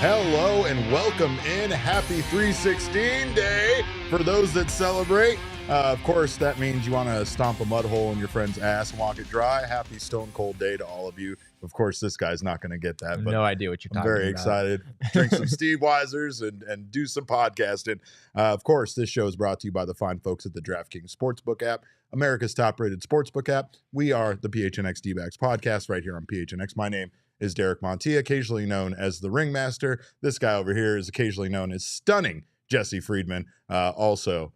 Hello and welcome in. Happy 316 day for those that celebrate. Of course, that means you want to stomp a mud hole in your friend's ass and walk it dry. Happy stone cold day to all of you. Of course, this guy's not going to get that. But no idea what you're talking about. I'm very excited. Drink some Steve Weisers and do some podcasting. Of course, this show is brought to you by the fine folks at the DraftKings Sportsbook app, America's top-rated sportsbook app. We are the PHNX D-Backs podcast right here on PHNX. My name is Derek Montilla, occasionally known as the Ringmaster. This guy over here is occasionally known as Stunning Jesse Friedman, also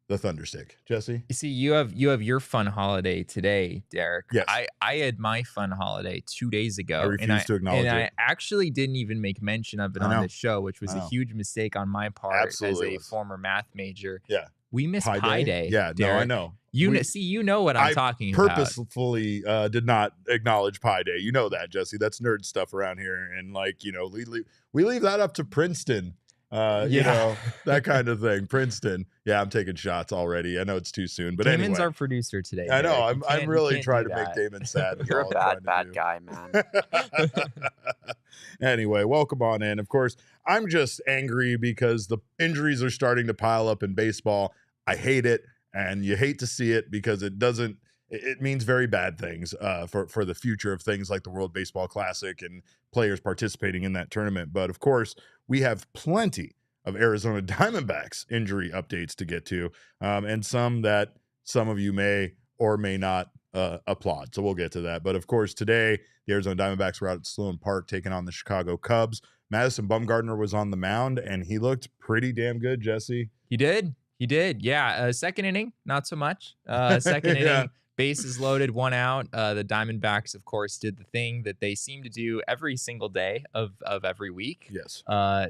the Thunderstick. Jesse? You see, you have your fun holiday today, Derek. Yes. I had my fun holiday 2 days ago. I refuse to acknowledge and it. I actually didn't even make mention of it on the show, which was a huge mistake on my part as a former math major. Yeah. We missed Pi Day. Yeah, Derek. no, I know. You know what I'm talking about. I purposefully did not acknowledge Pi Day. You know that, Jesse. That's nerd stuff around here. And, we leave that up to Princeton. You know, that kind of thing. Princeton. Yeah, I'm taking shots already. I know it's too soon, but Damon's anyway. our producer today. I know. Derek. I'm really trying to make Damon sad. You're a bad guy, man. Anyway, welcome on in. Of course, I'm just angry because the injuries are starting to pile up in baseball. I hate it, and you hate to see it because it means very bad things for the future of things like the World Baseball Classic and players participating in that tournament. But of course, we have plenty of Arizona Diamondbacks injury updates to get to, and some that some of you may or may not applaud. So we'll get to that. But of course, today, the Arizona Diamondbacks were out at Sloan Park taking on the Chicago Cubs. Madison Bumgarner was on the mound, and he looked pretty damn good, Jesse. He did. Yeah. Second inning, not so much. Second inning, bases loaded, 1 out. The Diamondbacks, of course, did the thing that they seem to do every single day of every week. Yes.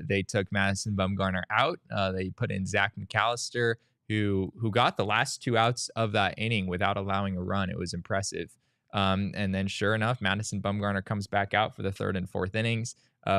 They took Madison Bumgarner out. They put in Zach McAllister, who got the last 2 outs of that inning without allowing a run. It was impressive. And then sure enough, Madison Bumgarner comes back out for the 3rd and 4th innings.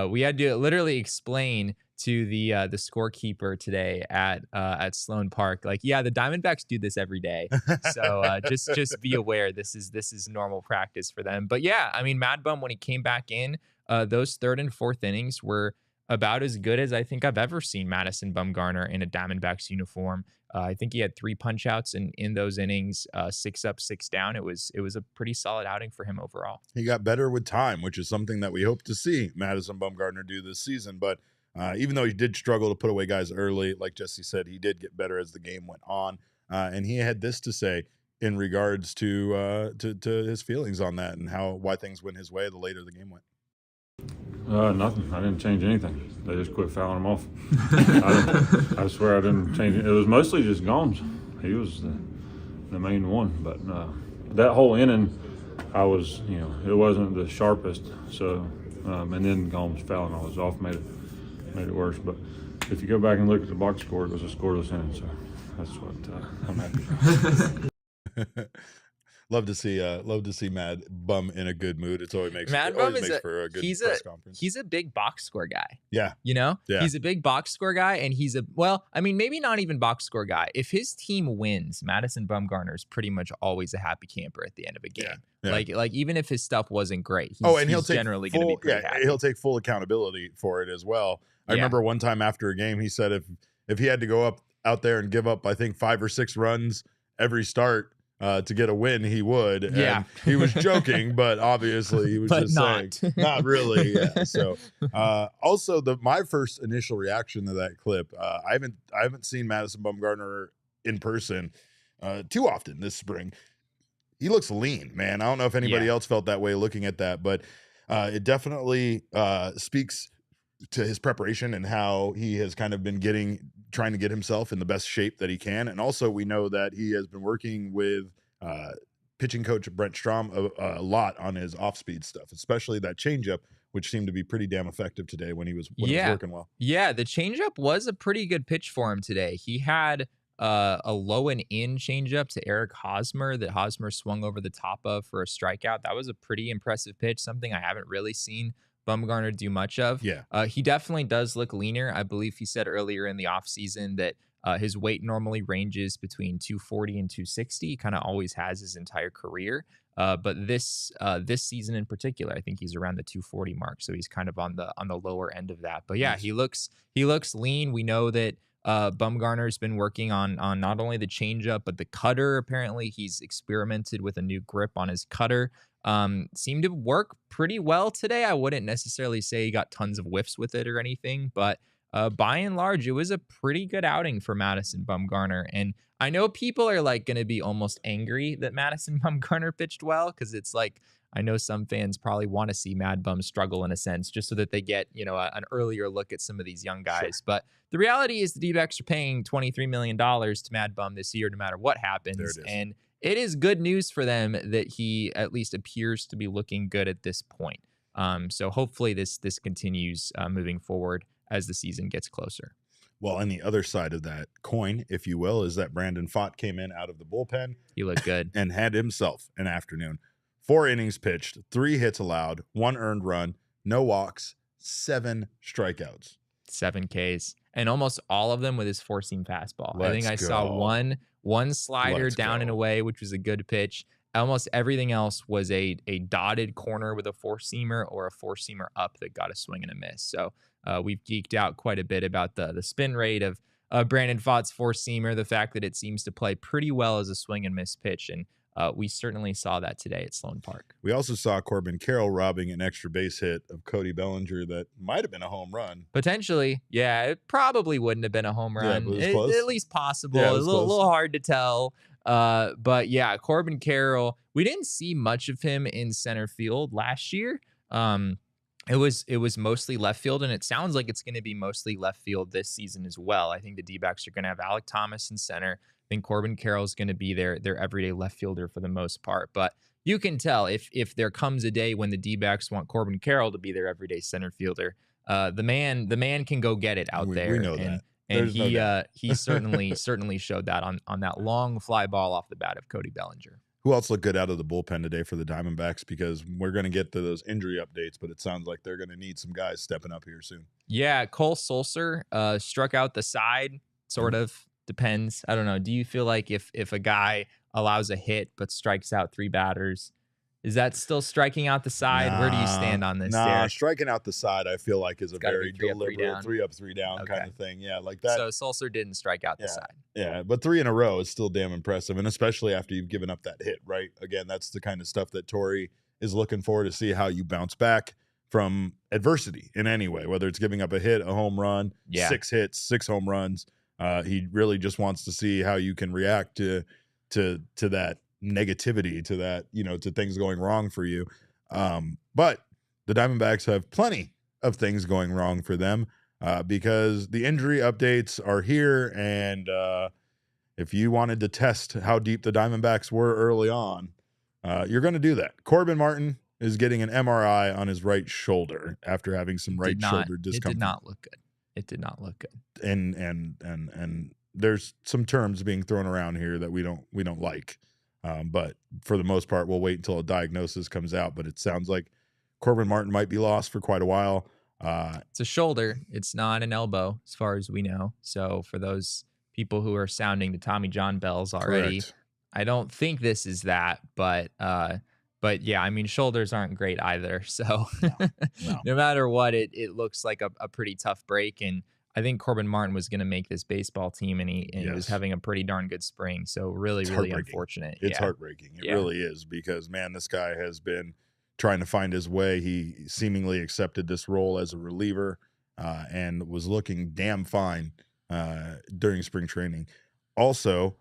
We had to literally explain to the scorekeeper today at Sloan Park, like, yeah, the Diamondbacks do this every day. So just be aware this is normal practice for them. But yeah, I mean, Mad Bum, when he came back in, those 3rd and 4th innings were about as good as I think I've ever seen Madison Bumgarner in a Diamondbacks uniform. I think he had 3 punch outs in those innings, 6 up, 6 down. It was a pretty solid outing for him overall. He got better with time, which is something that we hope to see Madison Bumgarner do this season. But even though he did struggle to put away guys early, like Jesse said, he did get better as the game went on. And he had this to say in regards to his feelings on that and why things went his way the later the game went. Nothing. I didn't change anything. They just quit fouling him off. I swear I didn't change it. It was mostly just Gomes. He was the main one. But that whole inning, I was, it wasn't the sharpest. So, and then Gomes fouling all his off made it worse. But if you go back and look at the box score, it was a scoreless inning. So that's what I'm happy about. Love to see Mad Bum in a good mood. It's always makes for a good press conference. He's a big box score guy. Yeah. Yeah. He's a big box score guy, and maybe not even box score guy. If his team wins, Madison Bumgarner is pretty much always a happy camper at the end of a game. Yeah. Like even if his stuff wasn't great, he's generally going to be pretty happy. He'll take full accountability for it as well. I remember one time after a game, he said if he had to go out there and give up, I think 5 or 6 runs every start to get a win, he would. And he was joking, but obviously he was just saying, not really. Yeah. So, also my first initial reaction to that clip, I haven't seen Madison Bumgarner in person too often this spring. He looks lean, man. I don't know if anybody else felt that way looking at that, but it definitely speaks to his preparation and how he has kind of been trying to get himself in the best shape that he can. And also we know that he has been working with pitching coach Brent Strom a lot on his off-speed stuff, especially that changeup, which seemed to be pretty damn effective today when it was working well. Yeah, the changeup was a pretty good pitch for him today. He had a low and in changeup to Eric Hosmer that Hosmer swung over the top of for a strikeout. That was a pretty impressive pitch, something I haven't really seen Bumgarner do much of. Yeah. He definitely does look leaner. I believe he said earlier in the offseason that His weight normally ranges between 240 and 260. Kind of always has his entire career. But this season in particular, I think he's around the 240 mark. So he's kind of on the lower end of that. But yeah, Nice. he looks lean. We know that Bumgarner's been working on not only the changeup but the cutter. Apparently, he's experimented with a new grip on his cutter. Seemed to work pretty well today. I wouldn't necessarily say he got tons of whiffs with it or anything, but by and large, it was a pretty good outing for Madison Bumgarner. And I know people are like going to be almost angry that Madison Bumgarner pitched well, because it's like, I know some fans probably want to see Mad Bum struggle in a sense, just so that they get, an earlier look at some of these young guys. Sure. But the reality is the D-backs are paying $23 million to Mad Bum this year, no matter what happens. And it is good news for them that he at least appears to be looking good at this point. So hopefully this continues moving forward as the season gets closer. Well, on the other side of that coin, if you will, is that Brandon Pfaadt came in out of the bullpen. He looked good. And had himself an afternoon. 4 innings pitched, 3 hits allowed, 1 earned run, no walks, 7 strikeouts. 7 Ks. And almost all of them with his four-seam fastball. I think I saw one slider down and away, which was a good pitch. Almost everything else was a dotted corner with a four-seamer or a four-seamer up that got a swing and a miss. So we've geeked out quite a bit about the spin rate of Brandon Pfaadt's four-seamer, the fact that it seems to play pretty well as a swing and miss pitch. And we certainly saw that today at Sloan Park. We also saw Corbin Carroll robbing an extra base hit of Cody Bellinger that might have been a home run. Potentially. Yeah, it probably wouldn't have been a home run. Yeah, but it was close. At least possible. Yeah, a little hard to tell. But yeah, Corbin Carroll, we didn't see much of him in center field last year. It was mostly left field, and it sounds like it's going to be mostly left field this season as well. I think the D-backs are going to have Alek Thomas in center. I think Corbin Carroll is going to be their everyday left fielder for the most part. But you can tell if there comes a day when the D-backs want Corbin Carroll to be their everyday center fielder, the man can go get it out there. We know that. And he certainly showed that on that long fly ball off the bat of Cody Bellinger. Who else looked good out of the bullpen today for the Diamondbacks? Because we're going to get to those injury updates, but it sounds like they're going to need some guys stepping up here soon. Yeah, Cole Sulser struck out the side, sort of. Depends. I don't know. Do you feel like if a guy allows a hit but strikes out 3 batters, is that still striking out the side? Where do you stand on this? Derek? Striking out the side, I feel like is a very deliberate 3 up, 3 down kind of thing. Yeah, like that. So Sulser didn't strike out the side. Yeah, but 3 in a row is still damn impressive, and especially after you've given up that hit, right? Again, that's the kind of stuff that Torey is looking for, to see how you bounce back from adversity in any way, whether it's giving up a hit, a home run, 6 hits, 6 home runs. He really just wants to see how you can react to that negativity, to that, to things going wrong for you. But the Diamondbacks have plenty of things going wrong for them because the injury updates are here. And if you wanted to test how deep the Diamondbacks were early on, you're going to do that. Corbin Martin is getting an MRI on his right shoulder after having some shoulder discomfort. It did not look good. It did not look good. And there's some terms being thrown around here that we don't like. But for the most part, we'll wait until a diagnosis comes out. But it sounds like Corbin Martin might be lost for quite a while. It's a shoulder. It's not an elbow, as far as we know. So for those people who are sounding the Tommy John bells already, correct. I don't think this is that. But yeah, I mean, shoulders aren't great either. So no matter what, it looks like a pretty tough break. And I think Corbin Martin was going to make this baseball team, and he was having a pretty darn good spring. So really unfortunate. It's heartbreaking. It really is, because, man, this guy has been trying to find his way. He seemingly accepted this role as a reliever and was looking damn fine during spring training. Also,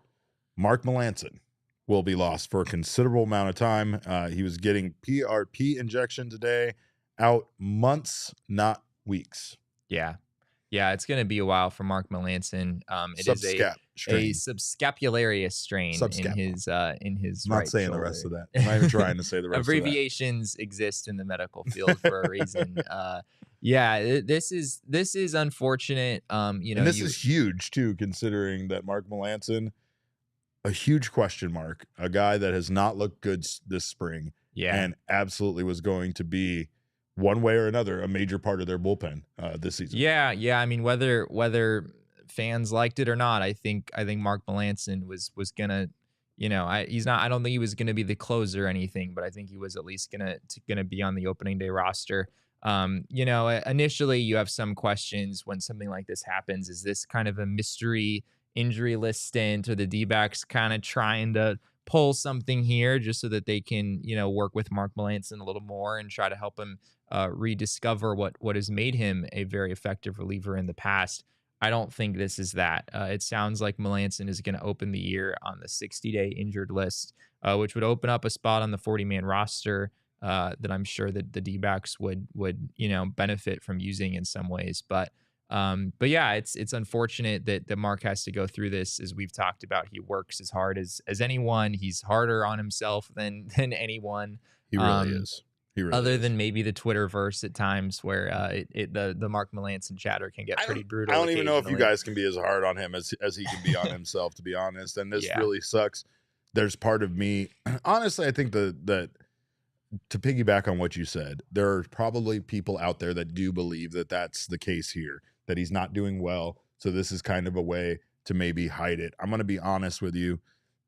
Mark Melancon will be lost for a considerable amount of time. He was getting PRP injection today, out months, not weeks. Yeah, it's going to be a while for Mark Melancon. It is a subscapularis strain in his I'm right not saying shoulder. The rest of that. I'm not even trying to say the rest of that. Abbreviations exist in the medical field for a reason. This is unfortunate. And this is huge too, considering that Mark Melancon, a huge question mark, a guy that has not looked good this spring, and absolutely was going to be, one way or another, a major part of their bullpen this season. Yeah. I mean, whether fans liked it or not, I think Mark Melancon was gonna, I don't think he was gonna be the closer or anything, but I think he was at least gonna be on the opening day roster. Initially you have some questions when something like this happens. Is this kind of a mystery injury list stint, or the D-backs kind of trying to pull something here just so that they can, work with Mark Melancon a little more and try to help him rediscover what has made him a very effective reliever in the past? I don't think this is that. It sounds like Melancon is going to open the year on the 60-day injured list, which would open up a spot on the 40-man roster that I'm sure that the D-backs would benefit from using in some ways. But yeah, it's unfortunate that Mark has to go through this. As we've talked about, he works as hard as anyone. He's harder on himself than anyone. He really is. He really other is. than maybe the Twitterverse at times, where the Mark Melancon chatter can get pretty brutal. I don't even know if you guys can be as hard on him as he can be on himself, to be honest. And this really sucks. There's part of me, honestly, I think that to piggyback on what you said, there are probably people out there that do believe that that's the case here, that he's not doing well. So this is kind of a way to maybe hide it. I'm going to be honest with you,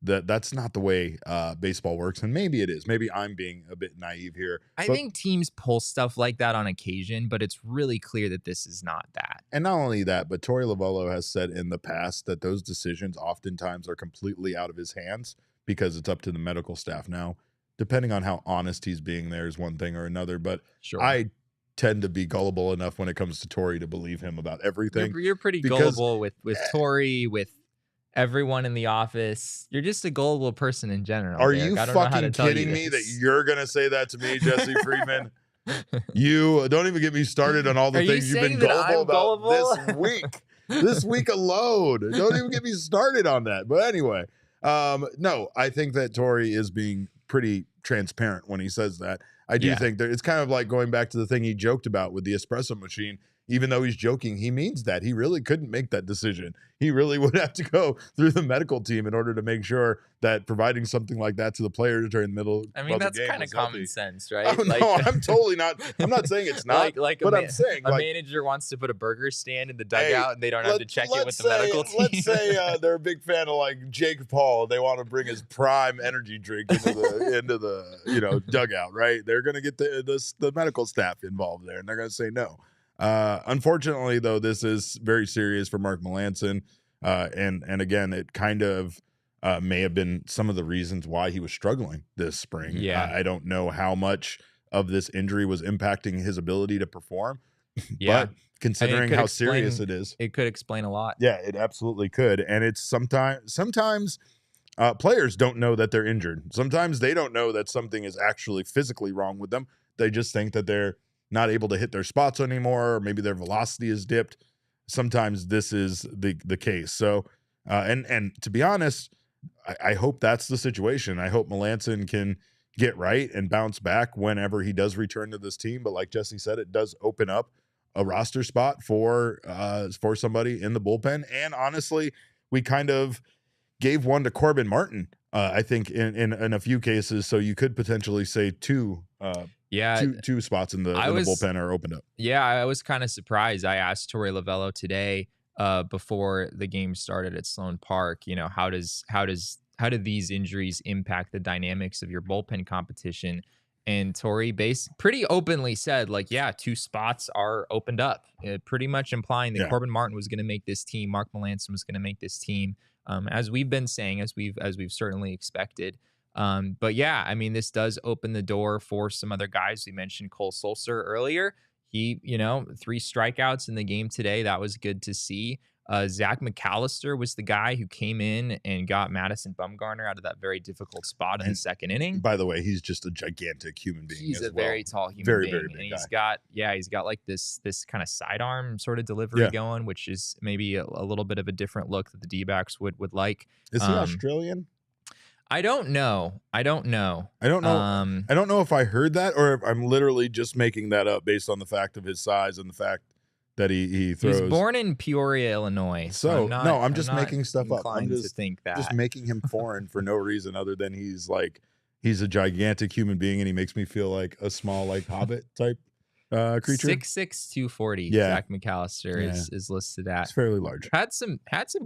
that's not the way baseball works. And maybe it is. Maybe I'm being a bit naive here. I think teams pull stuff like that on occasion, but it's really clear that this is not that. And not only that, but Torey Lovullo has said in the past that those decisions oftentimes are completely out of his hands because it's up to the medical staff. Now, depending on how honest he's being, there is one thing or another. But sure. I tend to be gullible enough when it comes to Torey to believe him about everything. You're pretty gullible with Torey, with everyone in the office. You're just a gullible person in general. Are you fucking kidding me that you're going to say that to me, Jesse Friedman? You don't even get me started on all the things you've been gullible about this week. This week alone. Don't even get me started on that. But anyway, no, I think that Torey is being pretty transparent when he says that. I do think that it's kind of like going back to the thing he joked about with the espresso machine. Even though he's joking, he means that. He really couldn't make that decision. He really would have to go through the medical team in order to make sure that providing something like that to the players during the middle of the game. That's kind of common sense, right? Oh, no, I'm totally not. I'm not saying it's not. I'm saying a manager wants to put a burger stand in the dugout and they don't have to check in with the medical team. Let's say they're a big fan of like Jake Paul. They want to bring his prime energy drink into the dugout, right? They're going to get the medical staff involved there, and they're going to say no. Unfortunately, though, this is very serious for Mark Melancon. And again, it kind of may have been some of the reasons why he was struggling this spring. Yeah. I don't know how much of this injury was impacting his ability to perform. Yeah. But considering how serious it is, it could explain a lot. Yeah, it absolutely could. And it's sometimes players don't know that they're injured. Sometimes they don't know that something is actually physically wrong with them. They just think that they're not able to hit their spots anymore, or maybe their velocity is dipped. Sometimes this is the case. So, and to be honest, I hope that's the situation. I hope Melancon can get right and bounce back whenever he does return to this team. But like Jesse said, it does open up a roster spot for somebody in the bullpen. And honestly, we kind of gave one to Corbin Martin, I think, in a few cases. So you could potentially say two spots in the bullpen are opened up. Yeah, I was kind of surprised. I asked Torey Lovullo today before the game started at Sloan Park, how do these injuries impact the dynamics of your bullpen competition? And Torey pretty openly said, like, yeah, two spots are opened up, pretty much implying that Corbin Martin was going to make this team, Mark Melancon was going to make this team, as we've been saying, as we've certainly expected. But yeah, I mean, this does open the door for some other guys. We mentioned Cole Sulser earlier. He, 3 strikeouts in the game today. That was good to see. Zach McAllister was the guy who came in and got Madison Bumgarner out of that very difficult spot in the second inning. By the way, he's just a gigantic human being. He's a very tall human being. Very big guy. He's got like this kind of sidearm sort of delivery going, which is maybe a little bit of a different look that the D-backs would like. Is he Australian? I don't know. I don't know if I heard that or if I'm literally just making that up based on the fact of his size and the fact that he throws. He's born in Peoria, Illinois. So I'm just making stuff up. I'm just just making him foreign for no reason other than he's a gigantic human being and he makes me feel like a small like Hobbit type. creature? 6'6", 240. Yeah. Zach McAllister is listed at. It's fairly large. Had some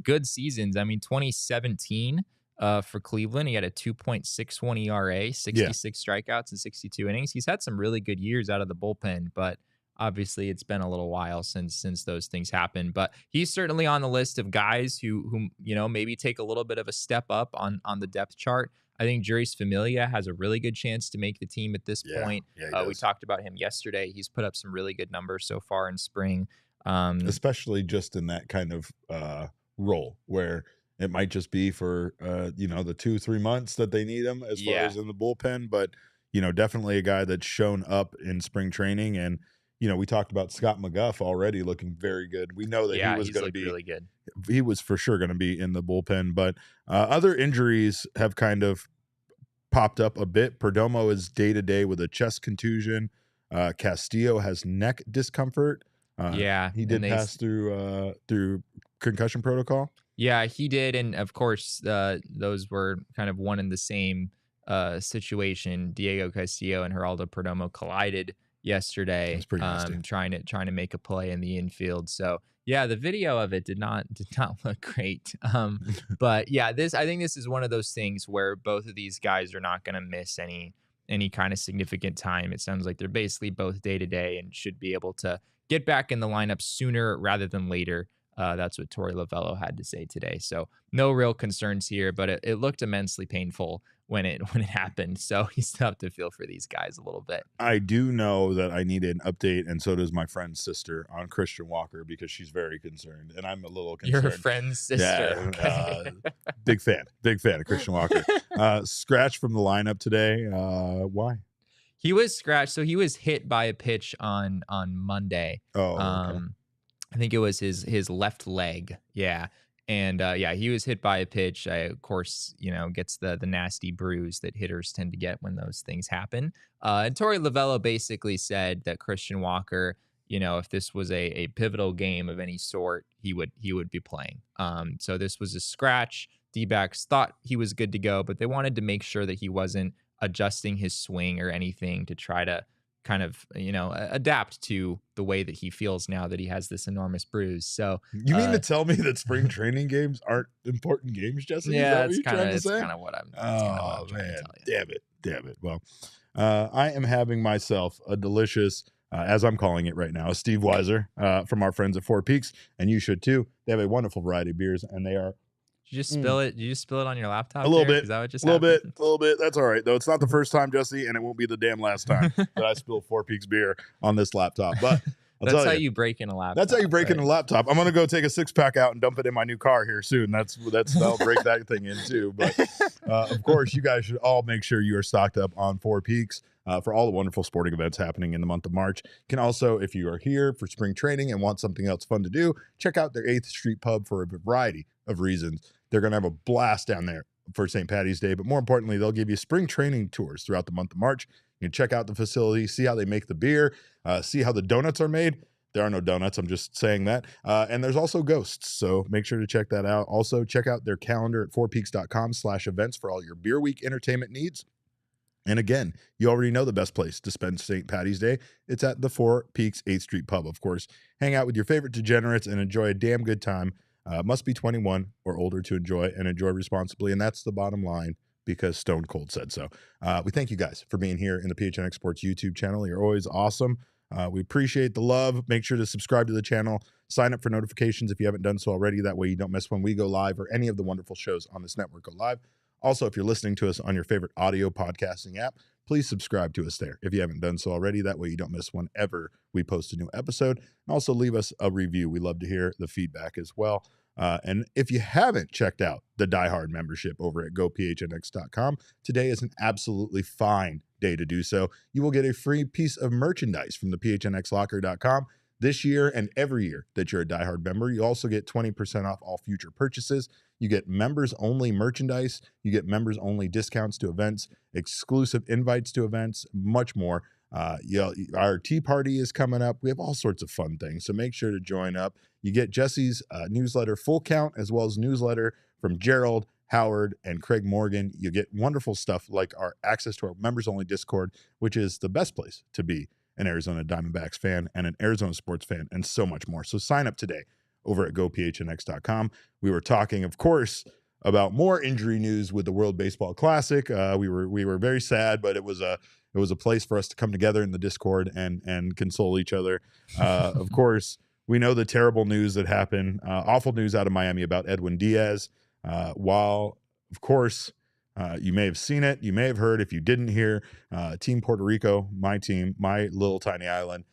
good seasons. I mean, 2017 for Cleveland, he had a 2.61 ERA, 66 strikeouts and 62 innings. He's had some really good years out of the bullpen, but obviously it's been a little while since those things happened. But he's certainly on the list of guys who maybe take a little bit of a step up on the depth chart. I think Juris Familia has a really good chance to make the team at this point. Yeah, we talked about him yesterday. He's put up some really good numbers so far in spring. Especially just in that kind of role where it might just be for, the 2-3 months that they need him as far as in the bullpen. But, definitely a guy that's shown up in spring training. And, we talked about Scott McGuff already looking very good. We know that he was going to be really good. He was for sure going to be in the bullpen. But other injuries have kind of popped up a bit. Perdomo is day-to-day with a chest contusion. Castillo has neck discomfort. He did pass through concussion protocol. Yeah, he did, and of course, those were kind of one and the same situation. Diego Castillo and Geraldo Perdomo collided yesterday. That's pretty nasty. Trying to make a play in the infield. So yeah, the video of it did not look great. But yeah, I think this is one of those things where both of these guys are not going to miss any kind of significant time. It sounds like they're basically both day to day and should be able to get back in the lineup sooner rather than later. That's what Torey Lovello had to say today. So no real concerns here, but it looked immensely painful when it happened. So you still have to feel for these guys a little bit. I do know that I need an update, and so does my friend's sister on Christian Walker because she's very concerned, and I'm a little concerned. Your friend's sister. Yeah, big fan of Christian Walker. Scratch from the lineup today. Why? He was scratched. So he was hit by a pitch on Monday. Oh, okay. I think it was his left leg. Yeah. And he was hit by a pitch. Of course, gets the nasty bruise that hitters tend to get when those things happen. And Torey Lovello basically said that Christian Walker, if this was a pivotal game of any sort, he would be playing. So this was a scratch. D-backs thought he was good to go, but they wanted to make sure that he wasn't adjusting his swing or anything to try to kind of, adapt to the way that he feels now that he has this enormous bruise. So you mean to tell me that spring training games aren't important games, Jesse? Yeah, that's kind of what I'm trying to tell you. Damn it. Well, I am having myself a delicious, as I'm calling it right now, a Steve Weiser from our friends at Four Peaks, and you should too. They have a wonderful variety of beers, and they are. Did you just spill it? Did you just spill it on your laptop? A little bit. Is that what just happened? A little bit. That's all right, though. It's not the first time, Jesse, and it won't be the damn last time that I spill Four Peaks beer on this laptop. But that's how you break in a laptop. That's how you break in a laptop. I'm gonna go take a 6-pack out and dump it in my new car here soon. That'll break that thing in too. But of course, you guys should all make sure you are stocked up on Four Peaks. For all the wonderful sporting events happening in the month of March. You can also, if you are here for spring training and want something else fun to do, check out their 8th Street Pub for a variety of reasons. They're going to have a blast down there for St. Patty's Day, but more importantly, they'll give you spring training tours throughout the month of March. You can check out the facility, see how they make the beer, see how the donuts are made. There are no donuts, I'm just saying that. And there's also ghosts, so make sure to check that out. Also, check out their calendar at fourpeaks.com/events for all your Beer Week entertainment needs. And again, you already know the best place to spend St. Patty's Day. It's at the Four Peaks 8th Street Pub, of course. Hang out with your favorite degenerates and enjoy a damn good time. Must be 21 or older to enjoy, and enjoy responsibly. And that's the bottom line because Stone Cold said so. We thank you guys for being here in the PHNX Sports YouTube channel. You're always awesome. We appreciate the love. Make sure to subscribe to the channel. Sign up for notifications if you haven't done so already. That way you don't miss when we go live or any of the wonderful shows on this network go live. Also, if you're listening to us on your favorite audio podcasting app, please subscribe to us there if you haven't done so already. That way you don't miss whenever we post a new episode. And also leave us a review. We love to hear the feedback as well. And if you haven't checked out the Diehard membership over at gophnx.com, today is an absolutely fine day to do so. You will get a free piece of merchandise from the phnxlocker.com this year and every year that you're a Diehard member. You also get 20% off all future purchases. You get members-only merchandise. You get members-only discounts to events, exclusive invites to events, much more. Our tea party is coming up. We have all sorts of fun things, so make sure to join up. You get Jesse's newsletter Full Count, as well as newsletter from Gerald, Howard, and Craig Morgan. You get wonderful stuff like our access to our members-only Discord, which is the best place to be. an Arizona Diamondbacks fan, and an Arizona sports fan, and so much more. So sign up today over at gophnx.com. We were talking, of course, about more injury news with the World Baseball Classic. We were very sad, but it was a place for us to come together in the Discord and console each other. Of course, we know the terrible news that happened, awful news out of Miami about Edwin Diaz. While, of course, you may have seen it, you may have heard. If you didn't hear, Team Puerto Rico, my team, my little tiny island,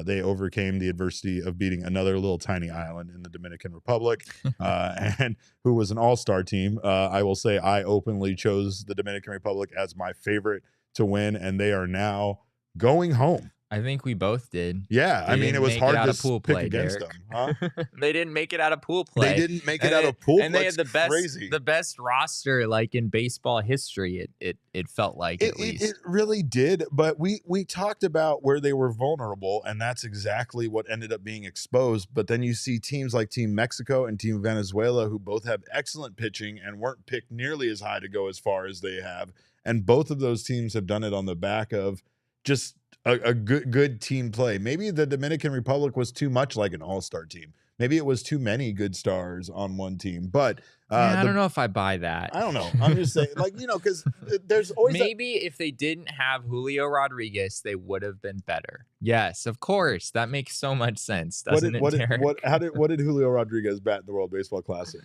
they overcame the adversity of beating another little tiny island in the Dominican Republic, and who was an all-star team. I will say I openly chose the Dominican Republic as my favorite to win, and they are now going home. I think we both did. Yeah, I mean, it was hard to pick against them. Huh? They didn't make it out of pool play. They didn't make it out of pool play. And they had the best roster like in baseball history. It felt like at least. It really did. But we talked about where they were vulnerable, and that's exactly what ended up being exposed. But then you see teams like Team Mexico and Team Venezuela, who both have excellent pitching and weren't picked nearly as high to go as far as they have. And both of those teams have done it on the back of just a good team play. Maybe the Dominican Republic was too much like an all-star team. Maybe it was too many good stars on one team. But I don't know if I buy that. I don't know. I'm just saying, because there's always maybe if they didn't have Julio Rodriguez, they would have been better. Yes, of course. That makes so much sense, doesn't it, Derek? What did Julio Rodriguez bat in the World Baseball Classic?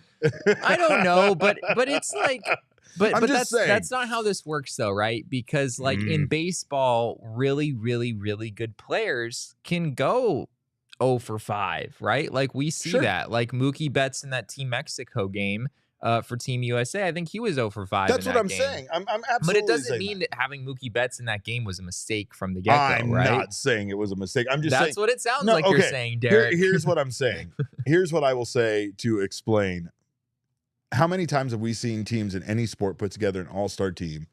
I don't know, but it's like. But that's not how this works, though, right? Because, in baseball, really, really, really good players can go 0 for 5, right? Like, we see that. Like, Mookie Betts in that Team Mexico game for Team USA, I think he was 0 for 5 That's in what I'm game. saying. I'm absolutely But it doesn't mean that having Mookie Betts in that game was a mistake from the get-go, I'm right? not saying it was a mistake. I'm just saying. That's what it sounds like you're saying, Derek. Here's what I'm saying. Here's what I will say to explain. How many times have we seen teams in any sport put together an all-star team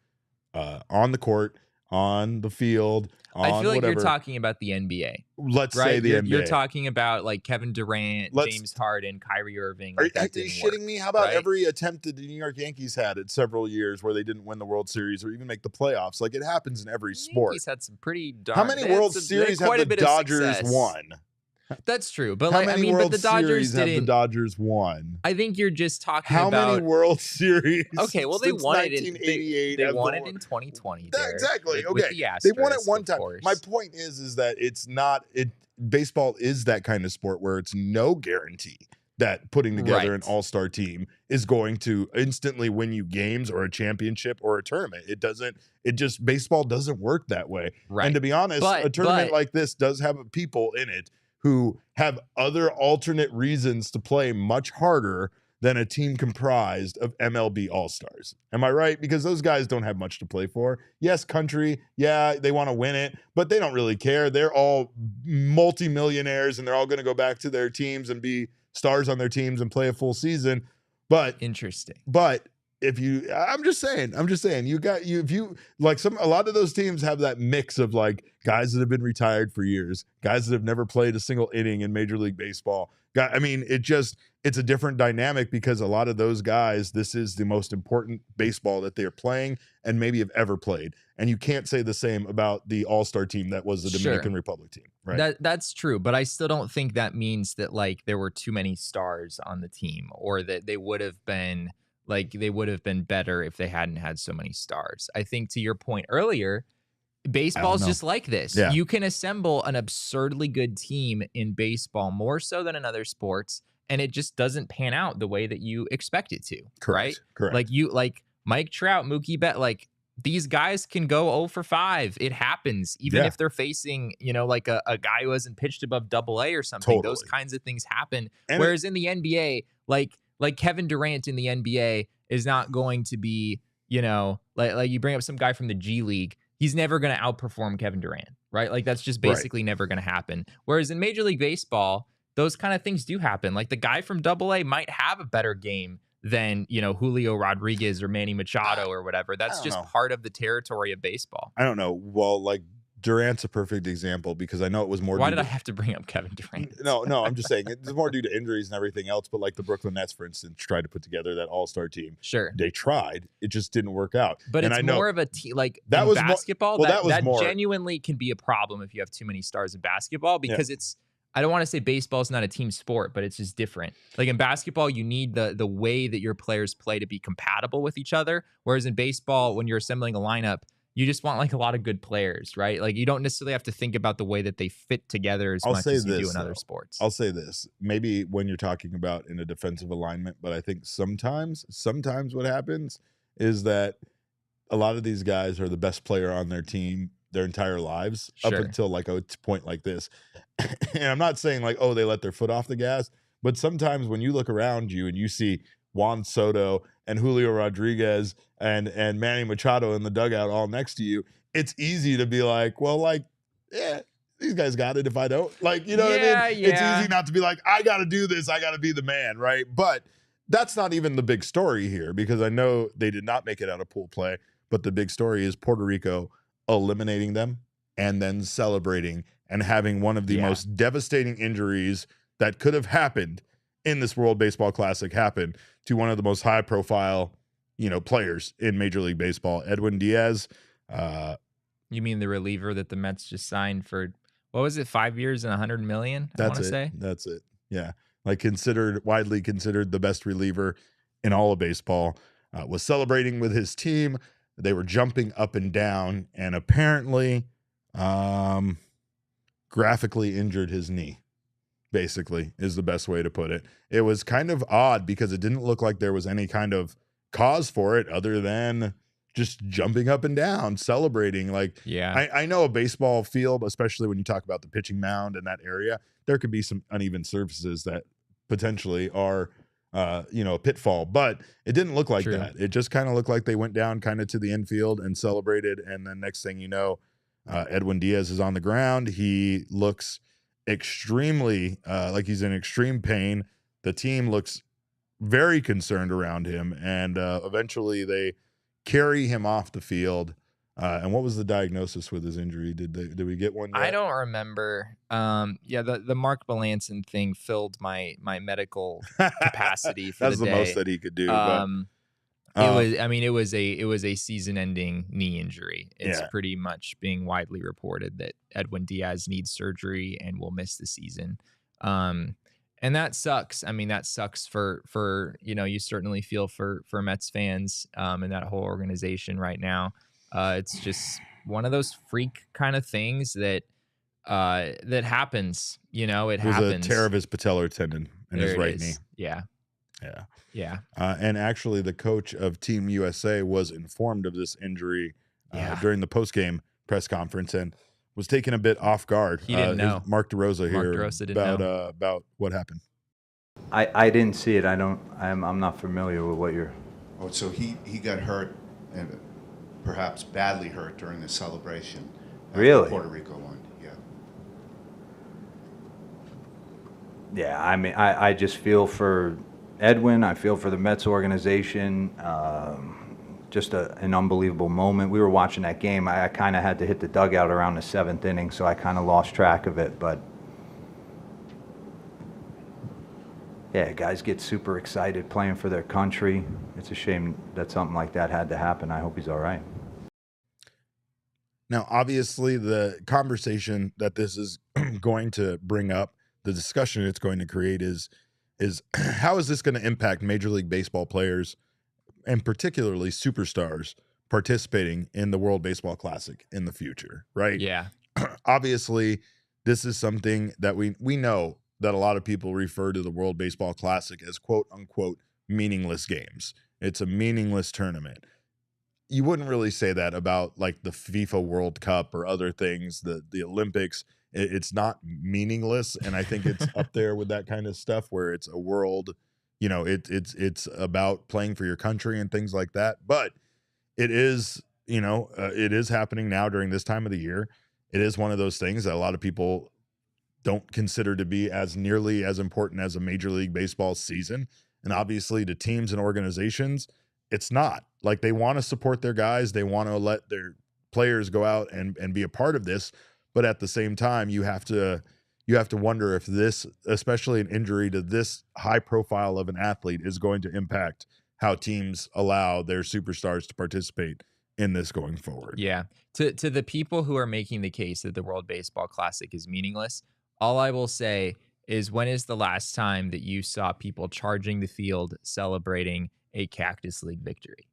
on the court, on the field, on I feel like whatever? You're talking about the NBA. Let's right? say the NBA. You're talking about like Kevin Durant, James Harden, Kyrie Irving. Are you shitting me? How about every attempt that the New York Yankees had at several years where they didn't win the World Series or even make the playoffs? Like, it happens in every sport. Yankees had some pretty darn. How many World Series have the Dodgers won? That's true, but but the Dodgers didn't. Have the Dodgers won? I think you're just talking about how many World Series. Okay, well they won it in 1988. They won it in 2020. Exactly. With okay, the Astros, they won it one time. Course. My point is that it's not. Baseball is that kind of sport where it's no guarantee that putting together an all-star team is going to instantly win you games or a championship or a tournament. Baseball doesn't work that way. Right. And to be honest, a tournament like this does have people in it who have other alternate reasons to play much harder than a team comprised of MLB All-Stars. Am I right? Because those guys don't have much to play for. Yes, country, yeah, they want to win it, but they don't really care. They're all multimillionaires, and they're all going to go back to their teams and be stars on their teams and play a full season. But interesting. But I'm just saying, a lot of those teams have that mix of like guys that have been retired for years, guys that have never played a single inning in Major League Baseball. I mean, it's a different dynamic because a lot of those guys, this is the most important baseball that they're playing and maybe have ever played. And you can't say the same about the all-star team that was the Dominican Republic team, right? That's true, but I still don't think that means that like there were too many stars on the team or that they would have been better if they hadn't had so many stars. I think to your point earlier, baseball's just like this. Yeah. You can assemble an absurdly good team in baseball more so than in other sports, and it just doesn't pan out the way that you expect it to. Correct. Right? Correct. Like Mike Trout, Mookie Betts, like these guys can go 0 for 5. It happens, even if they're facing, like a guy who hasn't pitched above AA or something. Totally. Those kinds of things happen. Whereas in the NBA, like Kevin Durant in the NBA is not going to be, like you bring up some guy from the G League. He's never going to outperform Kevin Durant, right? Like that's just basically never going to happen. Whereas in Major League Baseball, those kind of things do happen. Like the guy from AA might have a better game than, Julio Rodriguez or Manny Machado or whatever. That's just part of the territory of baseball. I don't know. Well, like Durant's a perfect example because I know it was more. Why did I have to bring up Kevin Durant? No, I'm just saying it's more due to injuries and everything else. But like the Brooklyn Nets, for instance, tried to put together that all-star team. Sure, they tried. It just didn't work out. But and it's I know, more of a team. Like that in was basketball, that was genuinely can be a problem if you have too many stars in basketball because it's. I don't want to say baseball is not a team sport, but it's just different. Like in basketball, you need the way that your players play to be compatible with each other. Whereas in baseball, when you're assembling a lineup, you just want like a lot of good players, right? Like you don't necessarily have to think about the way that they fit together as much as you do in other sports. I'll say this, maybe when you're talking about in a defensive alignment, but I think sometimes what happens is that a lot of these guys are the best player on their team their entire lives up until like a point like this. And I'm not saying like, oh, they let their foot off the gas, but sometimes when you look around you and you see Juan Soto and Julio Rodriguez and Manny Machado in the dugout all next to you, it's easy to be like, well, like, yeah, these guys got it if I don't. Like, you know what I mean? Yeah. It's easy not to be like, I got to do this. I got to be the man, right? But that's not even the big story here because I know they did not make it out of pool play, but the big story is Puerto Rico eliminating them and then celebrating and having one of the most devastating injuries that could have happened in this World Baseball Classic happen to one of the most high profile, players in Major League Baseball, Edwin Diaz. You mean the reliever that the Mets just signed for, what was it, 5 years and $100 million? That's it. Yeah. Like widely considered the best reliever in all of baseball, was celebrating with his team. They were jumping up and down and apparently graphically injured his knee, basically, is the best way to put it. It was kind of odd because it didn't look like there was any kind of cause for it other than just jumping up and down, celebrating. Like, I know a baseball field, especially when you talk about the pitching mound in that area, there could be some uneven surfaces that potentially are a pitfall, but it didn't look like that. It just kind of looked like they went down kind of to the infield and celebrated. And then next thing you know, Edwin Diaz is on the ground. He looks extremely like he's in extreme pain. The team looks very concerned around him. And eventually they carry him off the field. And what was the diagnosis with his injury? Did we get one yet? I don't remember. The Mark Melancon thing filled my medical capacity for That's the day. The most that he could do. It was a season-ending knee injury. It's pretty much being widely reported that Edwin Diaz needs surgery and will miss the season. And that sucks. I mean, that sucks for you certainly feel for Mets fans and that whole organization right now. It's just one of those freak kind of things that happens. It happens. A tear of his patellar tendon in his right knee. Yeah. And actually, the coach of Team USA was informed of this injury during the postgame press conference and was taken a bit off guard. He didn't know. Mark DeRosa here. Mark DeRosa didn't know about what happened. I didn't see it. I'm not familiar with what you're. Oh, so he got hurt and perhaps badly hurt during the celebration. Really? The Puerto Rico one, yeah. Yeah, I mean, I just feel for Edwin. I feel for the Mets organization. Just an unbelievable moment. We were watching that game. I kind of had to hit the dugout around the 7th inning, so I kind of lost track of it. But yeah, guys get super excited playing for their country. It's a shame that something like that had to happen. I hope he's all right. Now, obviously, the conversation that this is going to bring up, the discussion it's going to create is how is this going to impact Major League Baseball players and particularly superstars participating in the World Baseball Classic in the future, right? Yeah. Obviously, this is something that we know that a lot of people refer to the World Baseball Classic as quote unquote meaningless games. It's a meaningless tournament. You wouldn't really say that about like the FIFA World Cup or other things, the Olympics. It's not meaningless, and I think it's up there with that kind of stuff where it's a world, it's about playing for your country and things like that. But it is, it is happening now during this time of the year. It is one of those things that a lot of people don't consider to be as nearly as important as a Major League Baseball season. And obviously to teams and organizations, it's not. Like, they want to support their guys. They want to let their players go out and be a part of this. But at the same time, you have to wonder if this, especially an injury to this high profile of an athlete, is going to impact how teams allow their superstars to participate in this going forward. Yeah. To the people who are making the case that the World Baseball Classic is meaningless, all I will say is, when is the last time that you saw people charging the field celebrating a Cactus League victory?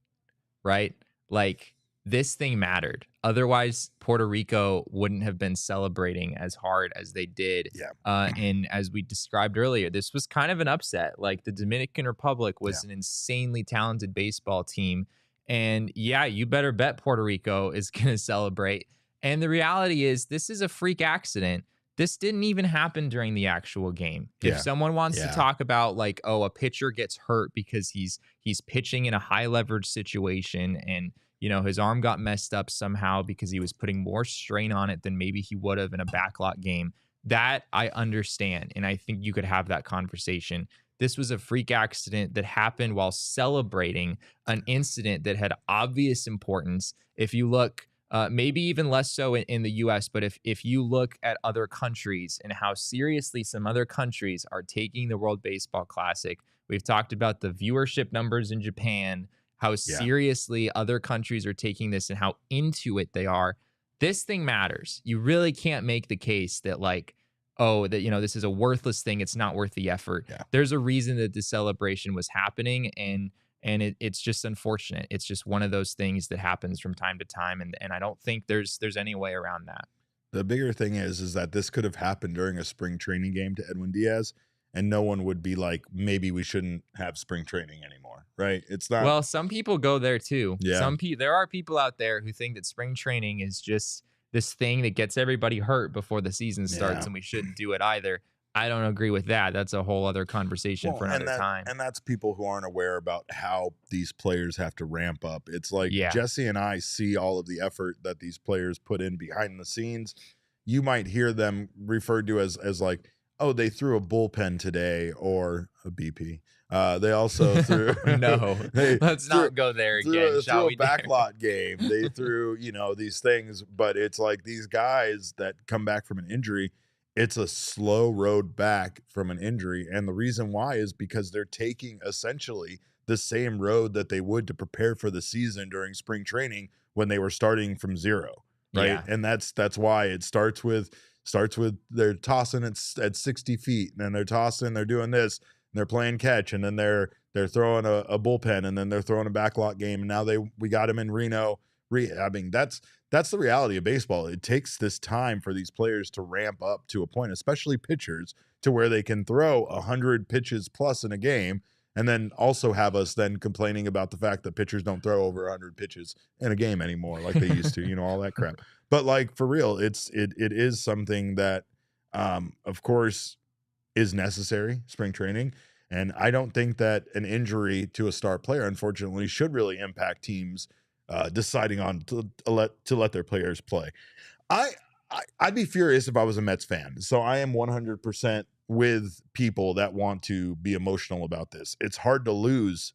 Right? Like, this thing mattered. Otherwise, Puerto Rico wouldn't have been celebrating as hard as they did. Yeah. And as we described earlier, this was kind of an upset. Like, the Dominican Republic was an insanely talented baseball team. And yeah, you better bet Puerto Rico is going to celebrate. And the reality is, this is a freak accident. This didn't even happen during the actual game. If someone wants to talk about, like, oh, a pitcher gets hurt because he's pitching in a high leverage situation, and, you know, his arm got messed up somehow because he was putting more strain on it than maybe he would have in a backlot game, that I understand. And I think you could have that conversation. This was a freak accident that happened while celebrating an incident that had obvious importance. If you look, maybe even less so in the U.S., but if you look at other countries and how seriously some other countries are taking the World Baseball Classic, we've talked about the viewership numbers in Japan, how seriously other countries are taking this and how into it they are. This thing matters. You really can't make the case that, like, oh, that, you know, this is a worthless thing, it's not worth the effort. There's a reason that the celebration was happening, and it's just unfortunate. It's just one of those things that happens from time to time, and I don't think there's any way around that. The bigger thing is that this could have happened during a spring training game to Edwin Diaz, and no one would be like, maybe we shouldn't have spring training anymore, right? It's not. Well, some people go there too. Yeah. There are people out there who think that spring training is just this thing that gets everybody hurt before the season starts, and we shouldn't do it either. I don't agree with that. That's a whole other conversation for another time. And that's people who aren't aware about how these players have to ramp up. It's like Jesse and I see all of the effort that these players put in behind the scenes. You might hear them referred to as like, oh, they threw a bullpen today, or a BP. They also threw let's not go there again. Threw a backlot game. They threw, you know, these things, but it's like these guys that come back from an injury, it's a slow road back from an injury. And the reason why is because they're taking essentially the same road that they would to prepare for the season during spring training when they were starting from zero. Right. Yeah. And that's why it starts with they're tossing at 60 feet, and then they're tossing, they're doing this, and they're playing catch, and then they're throwing a bullpen, and then they're throwing a backlot game, and now we got him in Reno. I mean, that's the reality of baseball. It takes this time for these players to ramp up to a point, especially pitchers, to where they can throw 100 pitches plus in a game, and then also have us then complaining about the fact that pitchers don't throw over 100 pitches in a game anymore like they used to, you know, all that crap. But like, for real, it is something that, of course, is necessary, spring training. And I don't think that an injury to a star player, unfortunately, should really impact teams deciding on to let their players play. I'd be furious if I was a Mets fan. So I am 100% with people that want to be emotional about this. It's hard to lose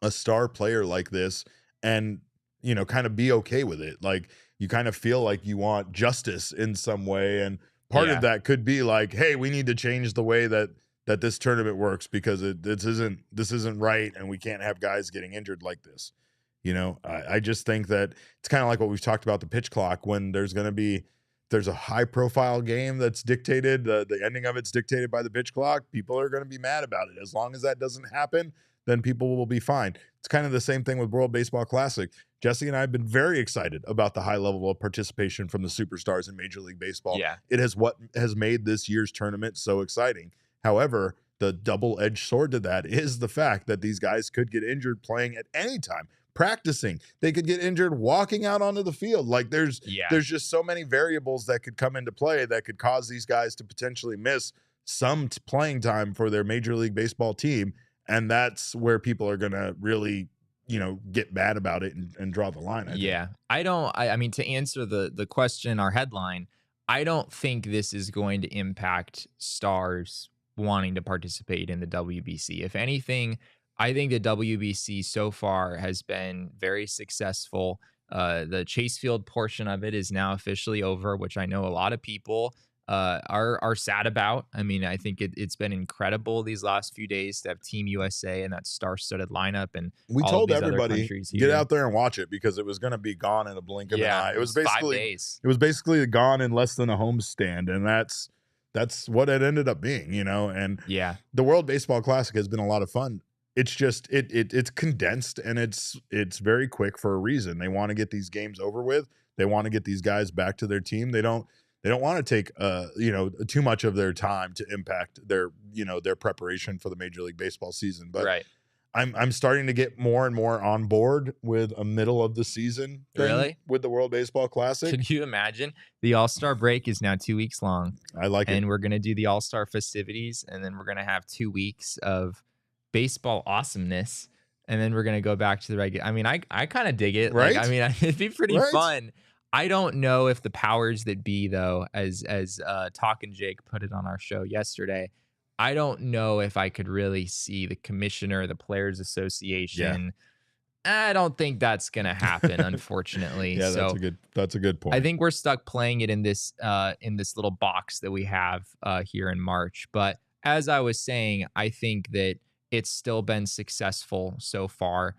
a star player like this and, you know, kind of be okay with it. Like, you kind of feel like you want justice in some way. And part of that could be like, hey, we need to change the way that this tournament works, because this isn't right, and we can't have guys getting injured like this. You know, I just think that it's kind of like what we've talked about, the pitch clock. When there's a high profile game that's dictated, the ending of it's dictated by the pitch clock, people are going to be mad about it. As long as that doesn't happen, then people will be fine. It's kind of the same thing with World Baseball Classic. Jesse and I have been very excited about the high level of participation from the superstars in Major League Baseball. Yeah. It has what has made this year's tournament so exciting. However, the double-edged sword to that is the fact that these guys could get injured playing at any time, practicing. They could get injured walking out onto the field. Like, there's just so many variables that could come into play that could cause these guys to potentially miss some playing time for their Major League Baseball team. And that's where people are going to really, you know, get mad about it and draw the line. I think. I mean, to answer the question, our headline, I don't think this is going to impact stars wanting to participate in the WBC. If anything, I think the WBC so far has been very successful The Chase Field portion of it is now officially over, which I know a lot of people are sad about. I mean, I think it's been incredible these last few days to have Team USA and that star-studded lineup, and we all told of these everybody other get out there and watch it because it was going to be gone in a blink of an eye. It was basically 5 days. It was basically gone in less than a homestand, and that's what it ended up being, you know. And Yeah. the World Baseball Classic has been a lot of fun. It's just it's condensed and it's very quick for a reason. They want to get these games over with. They want to get these guys back to their team. They don't want to take too much of their time to impact their preparation for the Major League Baseball season. But Right. I'm starting to get more and more on board with a middle of the season thing Really? with the World Baseball Classic. Can you imagine? The All-Star break is now 2 weeks long. I like it. And we're going to do the All-Star festivities, and then we're going to have 2 weeks of baseball awesomeness, and then we're going to go back to the regular. I mean, I kind of dig it. Right? Like, I mean, it'd be pretty Right? fun. I don't know if the powers that be, though, as Talkin' Jake put it on our show yesterday, I don't know if I could really see the commissioner, the Players Association. I don't think that's going to happen, unfortunately. Yeah, so that's a good point. I think we're stuck playing it in this little box that we have here in March. But as I was saying, I think that it's still been successful so far.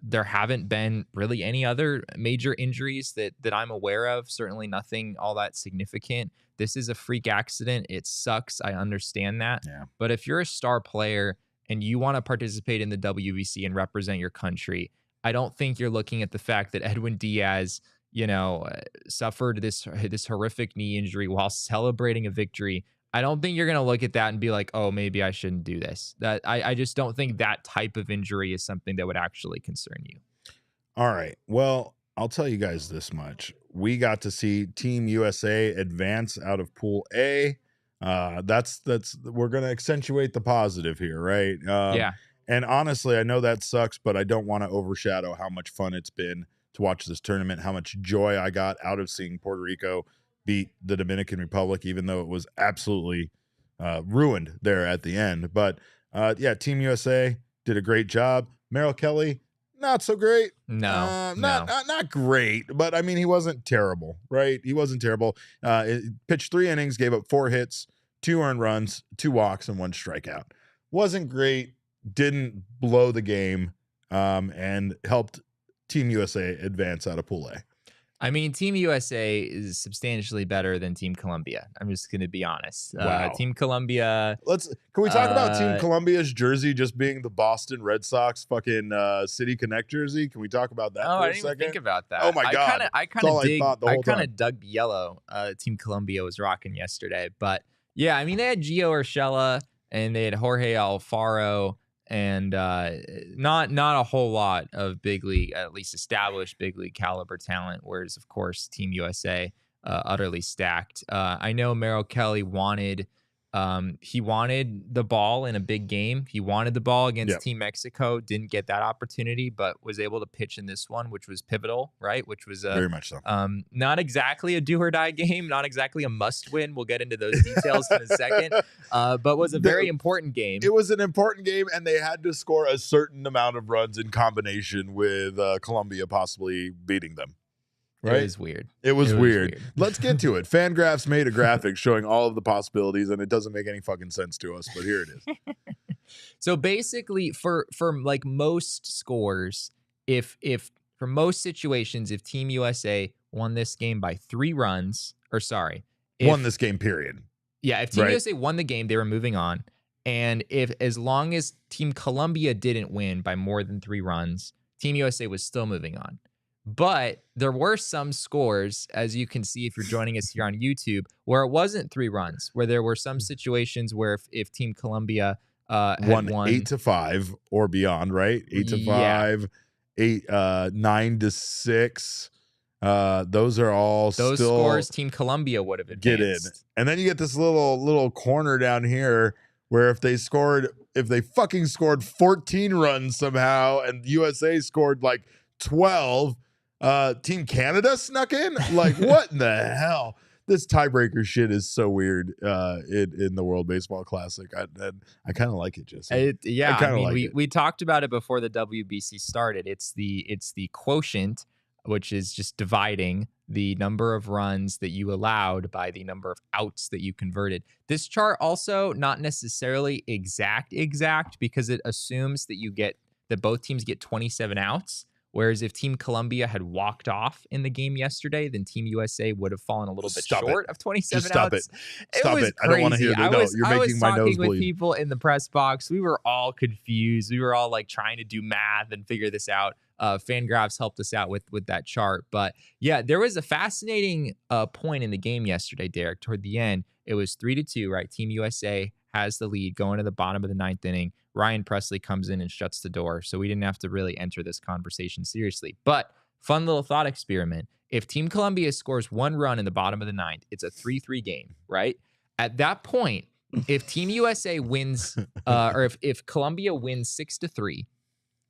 There haven't been really any other major injuries that I'm aware of. Certainly nothing all that significant. This is a freak accident. It sucks. I understand that. Yeah. But if you're a star player and you want to participate in the WBC and represent your country, I don't think you're looking at the fact that Edwin Diaz, suffered this horrific knee injury while celebrating a victory. I don't think you're going to look at that and be like, oh, maybe I shouldn't do this. That I just don't think that type of injury is something that would actually concern you. All right. Well, I'll tell you guys this much. We got to see Team USA advance out of Pool A. That's we're going to accentuate the positive here, right? Yeah. And honestly, I know that sucks, but I don't want to overshadow how much fun it's been to watch this tournament, how much joy I got out of seeing Puerto Rico beat the Dominican Republic, even though it was absolutely ruined there at the end. But Team USA did a great job. Merrill Kelly, not so great. Not great, but I mean, he wasn't terrible, right? He wasn't terrible. Pitched 3 innings, gave up 4 hits, 2 earned runs, 2 walks, and 1 strikeout. Wasn't great. Didn't blow the game, and helped Team USA advance out of Pool A. I mean, Team USA is substantially better than Team Colombia. I'm just going to be honest. Wow. Team Colombia. Can we talk about Team Colombia's jersey just being the Boston Red Sox fucking City Connect jersey? Can we talk about that for a I didn't second? even think about that. Oh my God. I kind of dug the yellow Team Colombia was rocking yesterday. But yeah, I mean, they had Gio Urshela and they had Jorge Alfaro, and not a whole lot of big league, at least established big league caliber talent, whereas, of course, Team USA utterly stacked. I know Merrill Kelly wanted the ball in a big game. He wanted the ball against Team Mexico, didn't get that opportunity, but was able to pitch in this one, which was pivotal, right? Which was very much so. Not exactly a do or die game, not exactly a must win. We'll get into those details in a second, but was a very important game. It was an important game, and they had to score a certain amount of runs in combination with Colombia possibly beating them. Right? It was weird. It was weird. Let's get to it. Fangraphs made a graphic showing all of the possibilities, and it doesn't make any fucking sense to us, but here it is. So basically, for like most scores, if for most situations, if Team USA won this game by 3 runs, won this game, period. Yeah, if Team USA won the game, they were moving on. And as long as Team Colombia didn't win by more than 3 runs, Team USA was still moving on. But there were some scores, as you can see if you're joining us here on YouTube, where it wasn't 3 runs, where there were some situations where if Team Colombia had won 8-5 or beyond, right? 8-5, 9-6. Those are all those still scores Team Colombia would have advanced. Get in. And then you get this little corner down here where if they fucking scored 14 runs somehow and USA scored like 12, Team Canada snuck in? Like, what in the hell? This tiebreaker shit is so weird in the World Baseball Classic. I kind of like it, Jesse. I mean, we talked about it before the WBC started. It's the quotient which is just dividing the number of runs that you allowed by the number of outs that you converted. This chart also not necessarily exact because it assumes that both teams get 27 outs. Whereas if Team Colombia had walked off in the game yesterday, then Team USA would have fallen a little bit short of 27 outs. Stop it. I don't want to hear that. No, you're making my nose bleed. I was talking with people in the press box. We were all confused. We were all like trying to do math and figure this out. Fangraphs helped us out with that chart. But yeah, there was a fascinating point in the game yesterday, Derek. Toward the end, it was 3-2, right? Team USA has the lead going to the bottom of the 9th inning. Ryan Presley comes in and shuts the door. So we didn't have to really enter this conversation seriously. But fun little thought experiment. If Team Colombia scores 1 run in the bottom of the 9th, it's a 3-3 game, right? At that point, if Team USA wins, or if Colombia wins 6-3,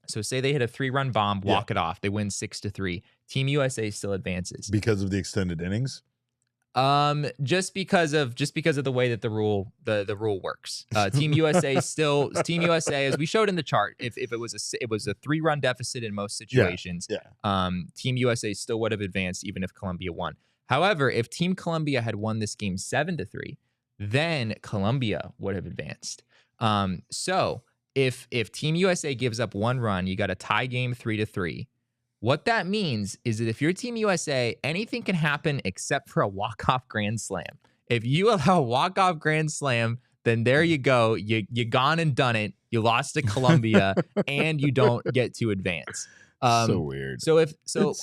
so say they hit a 3-run bomb, walk it off, they win 6-3, Team USA still advances. Because of the extended innings? Just because of the way that the rule works. Team USA, as we showed in the chart, if it was a 3-run deficit in most situations, Team USA still would have advanced even if Colombia won. However, if Team Colombia had won this game 7-3, then Colombia would have advanced. So if Team USA gives up 1 run, you got a tie game 3-3. What that means is that if you're Team USA, anything can happen except for a walk-off grand slam. If you allow a walk-off grand slam, then there you go. You gone and done it. You lost to Colombia, and you don't get to advance. So weird. So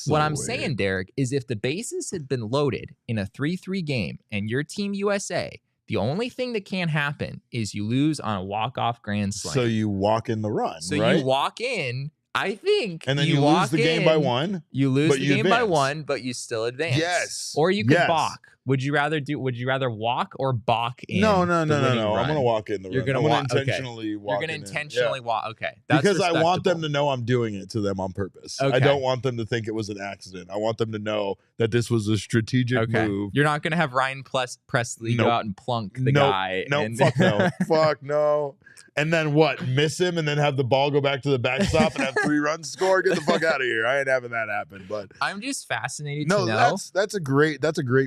what I'm saying, Derek, is if the bases had been loaded in a 3-3 game, and you're Team USA, the only thing that can happen is you lose on a walk-off grand slam. So you walk in the run, right? You walk in. I think. And then you lose the game by 1. You lose the game by 1, but you still advance. Yes. Or you could balk. Would you rather walk or balk in? No. I'm going to walk in the run. You're going to walk. Intentionally walk. You're going to intentionally walk. Okay. That's because I want them to know I'm doing it to them on purpose. Okay. I don't want them to think it was an accident. I want them to know that this was a strategic move. You're not going to have Ryan Presley go out and plunk the guy. Fuck no. Fuck no. And then what? Miss him and then have the ball go back to the backstop and have 3 runs score? Get the fuck out of here. I ain't having that happen. But I'm just fascinated to know. That's a great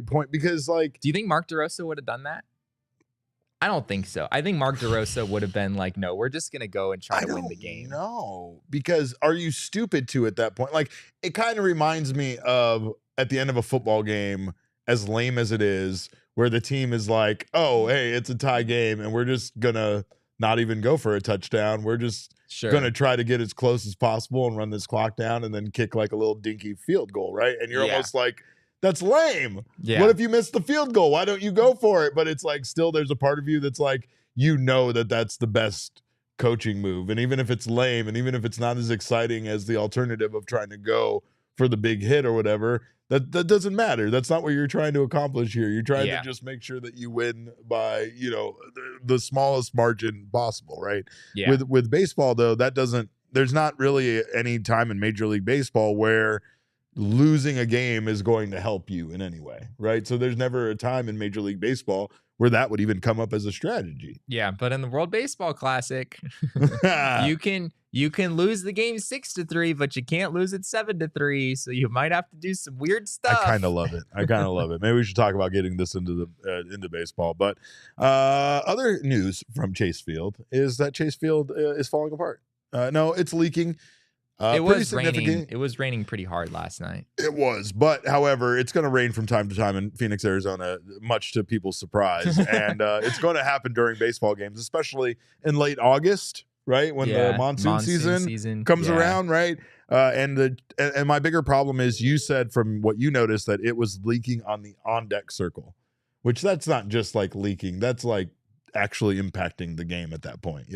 point because like, do you think Mark DeRosa would have done that? I don't think so. I think Mark DeRosa would have been like, no, we're just going to go and try to win the game. No, because are you stupid to at that point? Like, it kind of reminds me of at the end of a football game, as lame as it is, where the team is like, oh, hey, it's a tie game and we're just going to not even go for a touchdown. We're just going to try to get as close as possible and run this clock down and then kick like a little dinky field goal, right? And you're almost like, that's lame. Yeah. What if you missed the field goal? Why don't you go for it? But it's like still there's a part of you that's like, you know that that's the best coaching move. And even if it's lame and even if it's not as exciting as the alternative of trying to go for the big hit or whatever, that doesn't matter. That's not what you're trying to accomplish here. You're trying to just make sure that you win by, the smallest margin possible, right? Yeah. With baseball, though, there's not really any time in Major League Baseball where losing a game is going to help you in any way, right? So there's never a time in Major League Baseball where that would even come up as a strategy. Yeah, but in the World Baseball Classic, you can lose the game 6-3, but you can't lose it 7-3. So you might have to do some weird stuff. I kind of love it. Maybe we should talk about getting this into baseball. But other news from Chase Field is that Chase Field is falling apart. No, it's leaking. It was raining. It was raining pretty hard last night. It was, but however, it's going to rain from time to time in Phoenix, Arizona, much to people's surprise, and it's going to happen during baseball games, especially in late August, right when the monsoon season comes around, right? And my bigger problem is you said from what you noticed that it was leaking on the on deck circle, which that's not just like leaking, that's like actually impacting the game at that point.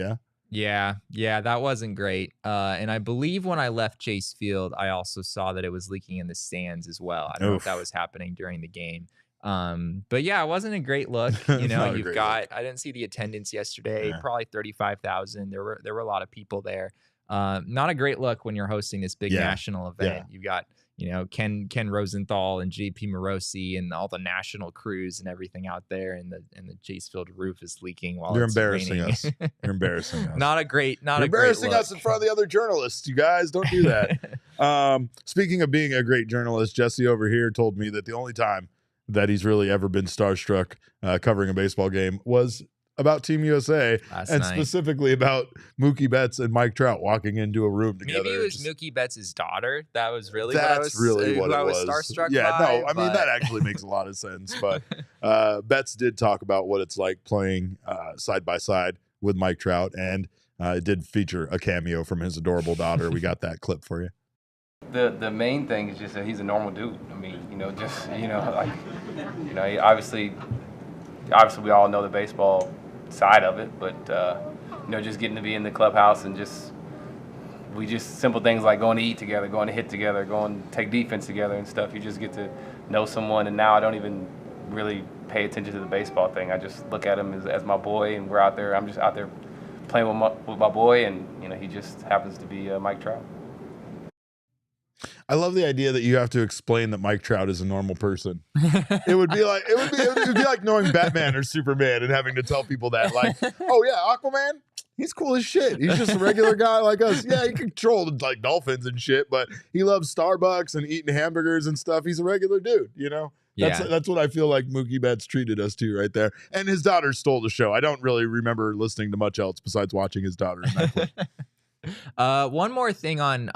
Yeah, that wasn't great. And I believe when I left Chase Field, I also saw that it was leaking in the stands as well. I don't know if that was happening during the game. But yeah, it wasn't a great look. I didn't see the attendance yesterday, probably 35,000. There were a lot of people there. Not a great look when you're hosting this big national event. You've got, Ken Rosenthal and JP Morosi and all the national crews and everything out there, and the Chase Field roof is leaking while You're it's embarrassing raining. us. You're embarrassing us. Not a great You're embarrassing us in front of the other journalists. You guys don't do that. Speaking of being a great journalist, Jesse over here told me that the only time that he's really ever been starstruck covering a baseball game was about Team USA Last and night. specifically about Mookie Betts and Mike Trout walking into a room together. Maybe it was Mookie Betts' daughter. That was really That's what I was, really what who it I was was. starstruck Yeah, by. no, I mean, that actually makes a lot of sense. But Betts did talk about what it's like playing side by side with Mike Trout, and it did feature a cameo from his adorable daughter. We got that clip for you. The main thing is just that he's a normal dude. I mean, obviously we all know the baseball side of it, but just getting to be in the clubhouse and just simple things like going to eat together, going to hit together, going to take defense together and stuff. You just get to know someone, and now I don't even really pay attention to the baseball thing. I just look at him as my boy, and we're out there. I'm just out there playing with my boy, and he just happens to be Mike Trout. I love the idea that you have to explain that Mike Trout is a normal person. It would be like knowing Batman or Superman and having to tell people that, like, oh yeah, Aquaman, he's cool as shit. He's just a regular guy like us. Yeah, he controlled like dolphins and shit, but he loves Starbucks and eating hamburgers and stuff. He's a regular dude, That's what I feel like Mookie Betts treated us to right there. And his daughter stole the show. I don't really remember listening to much else besides watching his daughter in that clip. One more thing on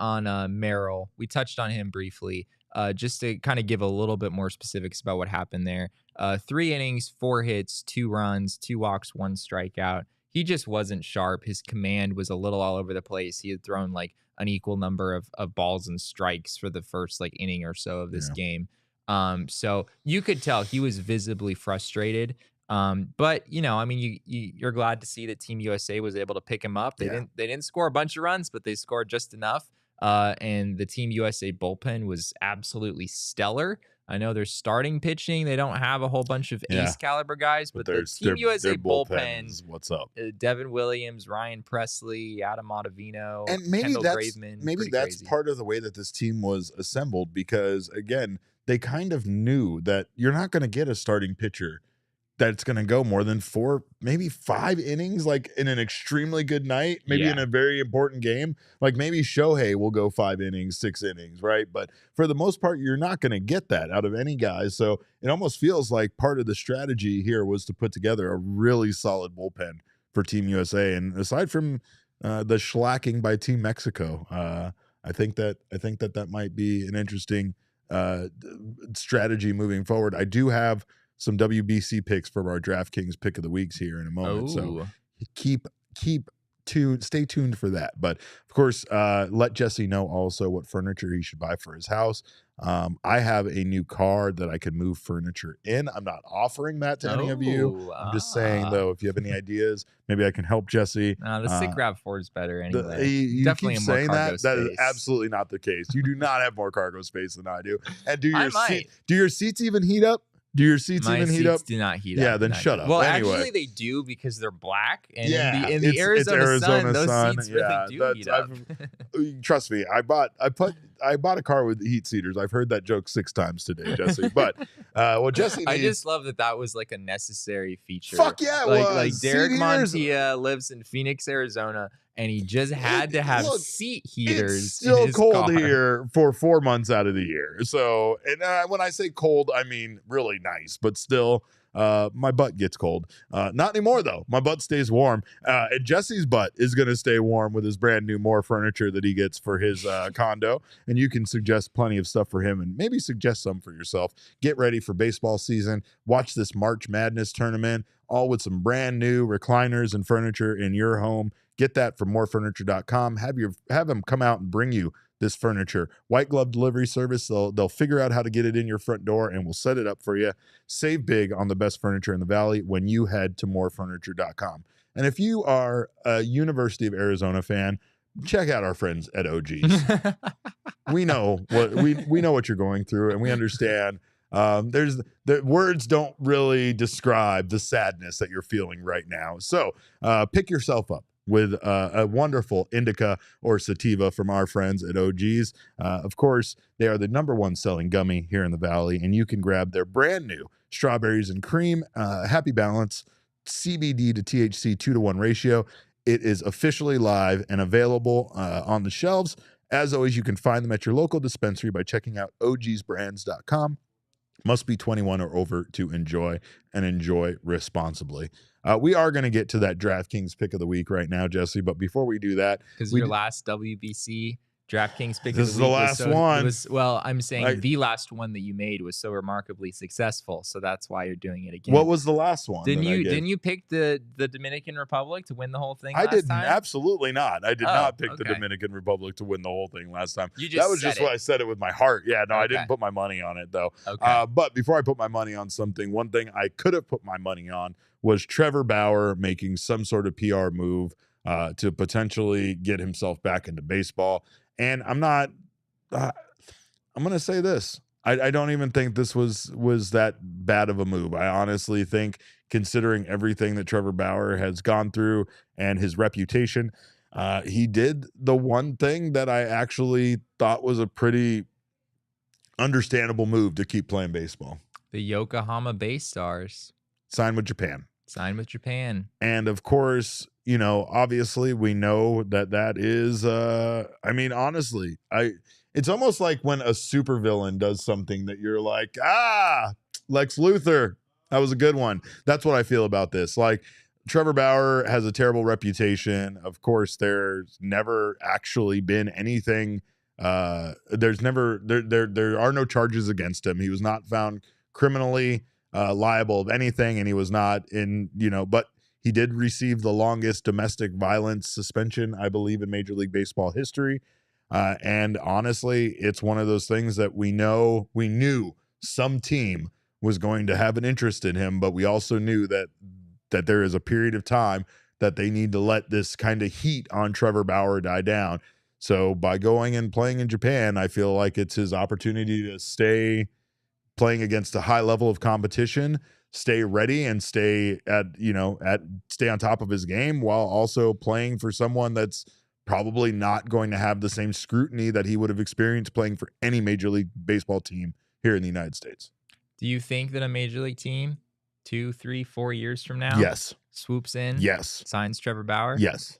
Merrill. We touched on him briefly, just to kind of give a little bit more specifics about what happened there. 3 innings, 4 hits, 2 runs, 2 walks, 1 strikeout. He just wasn't sharp. His command was a little all over the place. He had thrown like an equal number of balls and strikes for the first like inning or so of this game. So you could tell he was visibly frustrated. But you're glad to see that Team USA was able to pick him up. They didn't score a bunch of runs, but they scored just enough. And the Team USA bullpen was absolutely stellar. I know they're starting pitching. They don't have a whole bunch of ace caliber guys, but the Team USA bullpen, what's up? Devin Williams, Ryan Presley, Adam Ottavino, and maybe Kendall Graveman. Maybe that's crazy. part of the way that this team was assembled, because again, they kind of knew that you're not going to get a starting pitcher that's going to go more than 4, maybe 5 innings, like in an extremely good night, maybe in a very important game. Like maybe Shohei will go 5 innings, 6 innings, right? But for the most part, you're not going to get that out of any guys. So it almost feels like part of the strategy here was to put together a really solid bullpen for Team USA. And aside from the shellacking by Team Mexico, I think that might be an interesting strategy moving forward. I do have some WBC picks from our DraftKings pick of the weeks here in a moment. So keep tuned, stay tuned for that. But of course, let Jesse know also what furniture he should buy for his house. I have a new car that I can move furniture in. I'm not offering that to any of you. I'm just saying, though, if you have any ideas, maybe I can help Jesse. The Sig RAV4 is better anyway. You definitely keep more saying cargo that. space. That is absolutely not the case. You do not have more cargo space than I do. And do your seats even heat up? Do your seats even heat up? Do not heat up. Yeah, then shut up. Well, anyway. actually, they do because they're black. And yeah, in the Arizona sun, those seats yeah, really do heat up. Trust me, I bought a car with heat seaters. I've heard that joke 6 times today, Jesse. But what Jesse needs, I just love that was like a necessary feature. Fuck yeah, it was. Like Derek Montia lives in Phoenix, Arizona, and he just had to have seat heaters. It's still in his cold car. here for 4 months out of the year. So, and when I say cold, I mean really nice, but still, my butt gets cold. Not anymore though. My butt stays warm. And Jesse's butt is going to stay warm with his brand new More furniture that he gets for his condo. And you can suggest plenty of stuff for him and maybe suggest some for yourself. Get ready for baseball season. Watch this March Madness tournament, all with some brand new recliners and furniture in your home. Get that from morefurniture.com. Have them come out and bring you this furniture. White glove delivery service. They'll figure out how to get it in your front door and we'll set it up for you. Save big on the best furniture in the valley when you head to morefurniture.com. And if you are a University of Arizona fan, check out our friends at OG's. we know what you're going through and we understand. The words don't really describe the sadness that you're feeling right now. So pick yourself up. with a wonderful indica or sativa from our friends at OG's. Of course, they are the #1 selling gummy here in the Valley, and you can grab their brand new strawberries and cream Happy Balance CBD to THC 2-to-1 ratio. It is officially live and available on the shelves. As always, you can find them at your local dispensary by checking out ogsbrands.com. Must be 21 or over to enjoy, and enjoy responsibly. We are going to get to that DraftKings pick of the week right now, Jesse. But before we do that, because your last WBC DraftKings pick this of the week is the last one. Well, I'm saying the last one that you made was so remarkably successful, so that's why you're doing it again. What was the last one? Didn't you pick the Dominican Republic to win the whole thing? I didn't. Time? Absolutely not. I did not pick the Dominican Republic to win the whole thing last time. That was just what I said it with my heart. Yeah, no, I didn't put my money on it though. But before I put my money on something, one thing I could have put my money on was Trevor Bauer making some sort of PR move to potentially get himself back into baseball. And I'm not. I'm going to say this. I don't even think this was that bad of a move. I honestly think, considering everything that Trevor Bauer has gone through and his reputation, he did the one thing that I actually thought was a pretty understandable move to keep playing baseball. The Yokohama Bay Stars signed with Japan. And of course, you know, obviously we know that is, I mean, honestly, it's almost like when a supervillain does something that you're like, Lex Luthor, that was a good one. That's what I feel about this. Like, Trevor Bauer has a terrible reputation. Of course, there's never actually been anything. There are no charges against him. He was not found criminally liable of anything, and he was not in, you know, but he did receive the longest domestic violence suspension, I believe, in Major League Baseball history. And honestly, it's one of those things that we knew some team was going to have an interest in him, but we also knew that there is a period of time that they need to let this kind of heat on Trevor Bauer die down. So by going and playing in Japan, I feel like it's his opportunity to stay playing against a high level of competition, stay ready, and stay on top of his game, while also playing for someone that's probably not going to have the same scrutiny that he would have experienced playing for any Major League Baseball team here in the United States. Do you think that a Major League team 2, 3, 4 years from now swoops in, signs Trevor Bauer? Yes.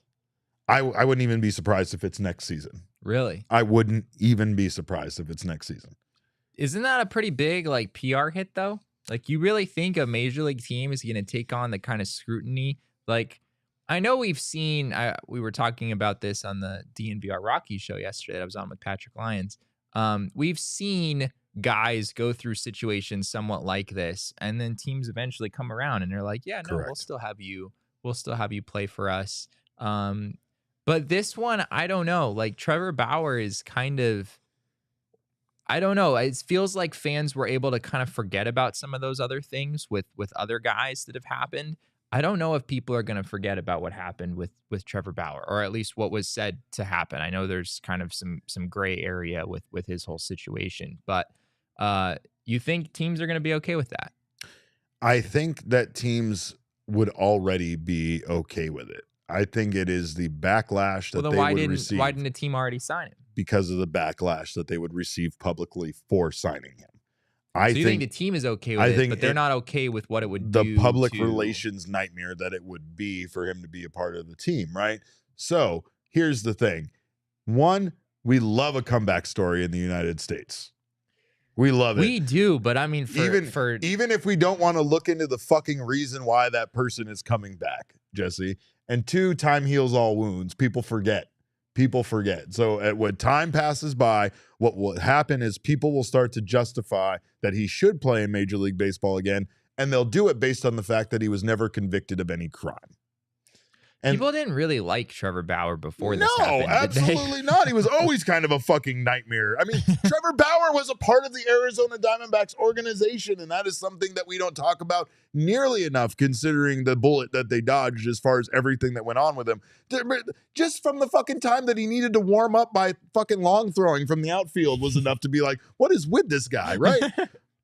I wouldn't even be surprised if it's next season. Really? I wouldn't even be surprised if it's next season. Isn't that a pretty big like PR hit though? Like, you really think a Major League team is going to take on the kind of scrutiny? Like, I know we've seen, we were talking about this on the DNVR Rockies show yesterday that I was on with Patrick Lyons. We've seen guys go through situations somewhat like this, and then teams eventually come around and they're like, yeah, no, we'll still have you play for us. But this one, I don't know. Like, Trevor Bauer is kind of, I don't know. It feels like fans were able to kind of forget about some of those other things with other guys that have happened. I don't know if people are going to forget about what happened with Trevor Bauer, or at least what was said to happen. I know there's kind of some gray area with his whole situation, but you think teams are going to be okay with that? I think that teams would already be okay with it. I think it is the backlash that they would receive. Why didn't the team already sign him? Because of the backlash that they would receive publicly for signing him. So you think the team is okay with it, but they're not okay with what it would do. The public relations nightmare that it would be for him to be a part of the team, right? So here's the thing. One, we love a comeback story in the United States. We love it. We do, but I mean, even if we don't want to look into the fucking reason why that person is coming back, Jesse. And two, time heals all wounds. People forget. So when time passes by, what will happen is people will start to justify that he should play in Major League Baseball again, and they'll do it based on the fact that he was never convicted of any crime. And people didn't really like Trevor Bauer before this happened. No, absolutely not. He was always kind of a fucking nightmare. I mean, Trevor Bauer was a part of the Arizona Diamondbacks organization, and that is something that we don't talk about nearly enough, considering the bullet that they dodged as far as everything that went on with him. Just from the fucking time that he needed to warm up by fucking long throwing from the outfield was enough to be like, what is with this guy, right?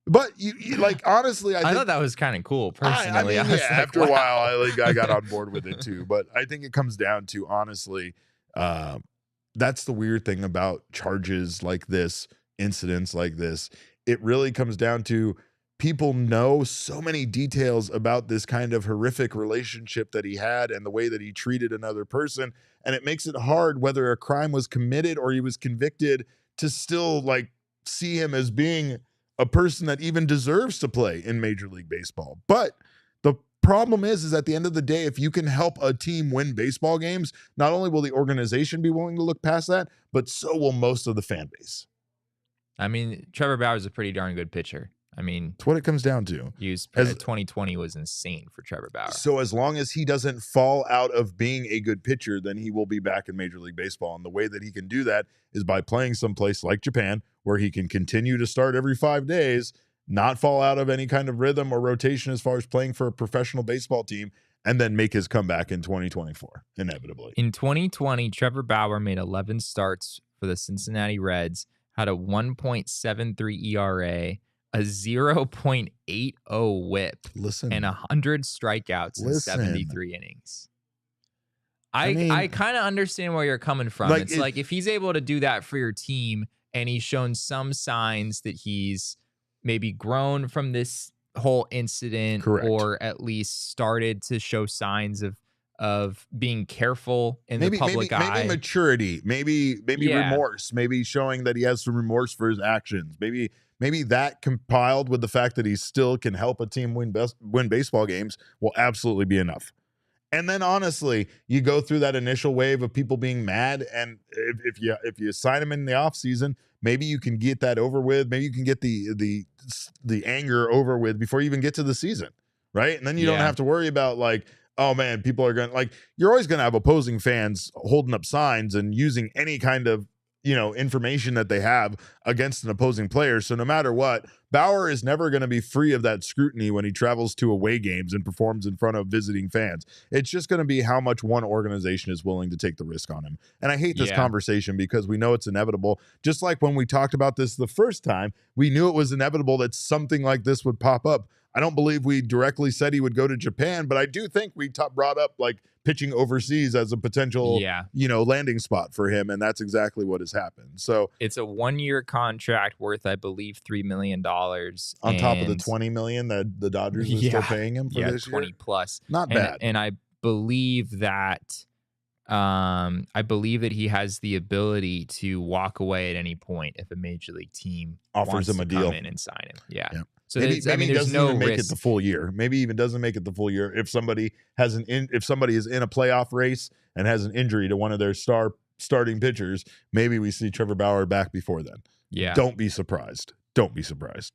But you like, honestly, I thought that was kind of cool personally. I mean, yeah, after wow. a while, I got on board with it too. But I think it comes down to, honestly, that's the weird thing about charges like this, incidents like this. It really comes down to people know so many details about this kind of horrific relationship that he had and the way that he treated another person. And it makes it hard, whether a crime was committed or he was convicted, to still like see him as being a person that even deserves to play in Major League Baseball. But the problem is at the end of the day, if you can help a team win baseball games, not only will the organization be willing to look past that, but so will most of the fan base. I mean, Trevor Bauer's a pretty darn good pitcher. I mean, it's what it comes down to. 2020 was insane for Trevor Bauer. So as long as he doesn't fall out of being a good pitcher, then he will be back in Major League Baseball. And the way that he can do that is by playing someplace like Japan, where he can continue to start every 5 days, not fall out of any kind of rhythm or rotation as far as playing for a professional baseball team, and then make his comeback in 2024, inevitably. In 2020, Trevor Bauer made 11 starts for the Cincinnati Reds, had a 1.73 ERA, a 0.80 whip, and 100 strikeouts in 73 innings. I kind of understand where you're coming from. Like, it's like if he's able to do that for your team and he's shown some signs that he's maybe grown from this whole incident, correct, or at least started to show signs of being careful in the public eye. Maybe maturity, maybe remorse, maybe showing that he has some remorse for his actions. Maybe that compiled with the fact that he still can help a team win baseball games will absolutely be enough. And then honestly, you go through that initial wave of people being mad, and if you sign him in the offseason, maybe you can get that over with. Maybe you can get the anger over with before you even get to the season, right? And then you don't have to worry about like, oh man, people are going to, like, you're always going to have opposing fans holding up signs and using any kind of, information that they have against an opposing player. So no matter what, Bauer is never going to be free of that scrutiny when he travels to away games and performs in front of visiting fans. It's just going to be how much one organization is willing to take the risk on him. And I hate this conversation because we know it's inevitable. Just like when we talked about this the first time, we knew it was inevitable that something like this would pop up. I don't believe we directly said he would go to Japan, but I do think we brought up like pitching overseas as a potential, landing spot for him, and that's exactly what has happened. So it's a 1-year contract worth, I believe, $3 million on top of the $20 million that the Dodgers are still paying him for this 20 year. plus, not bad. And I believe that. I believe that he has the ability to walk away at any point if a major league team offers him a deal, come in and sign him. Yeah. So maybe there's doesn't no even make risk. it the full year. Maybe even doesn't make it the full year if somebody is in a playoff race and has an injury to one of their starting pitchers. Maybe we see Trevor Bauer back before then. Yeah. Don't be surprised. Don't be surprised.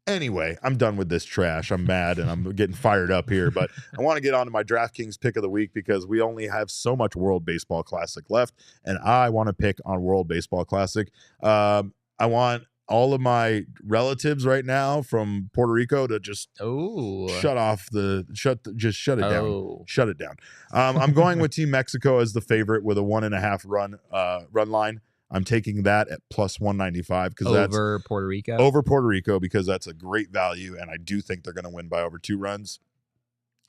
Anyway, I'm done with this trash. I'm mad and I'm getting fired up here, but I want to get on to my DraftKings pick of the week because we only have so much World Baseball Classic left, and I want to pick on World Baseball Classic. I want all of my relatives right now from Puerto Rico to just shut it down. Shut it down. I'm going with Team Mexico as the favorite with a 1.5 run line. I'm taking that at plus 195 because that's over Puerto Rico because that's a great value, and I do think they're going to win by over 2 runs.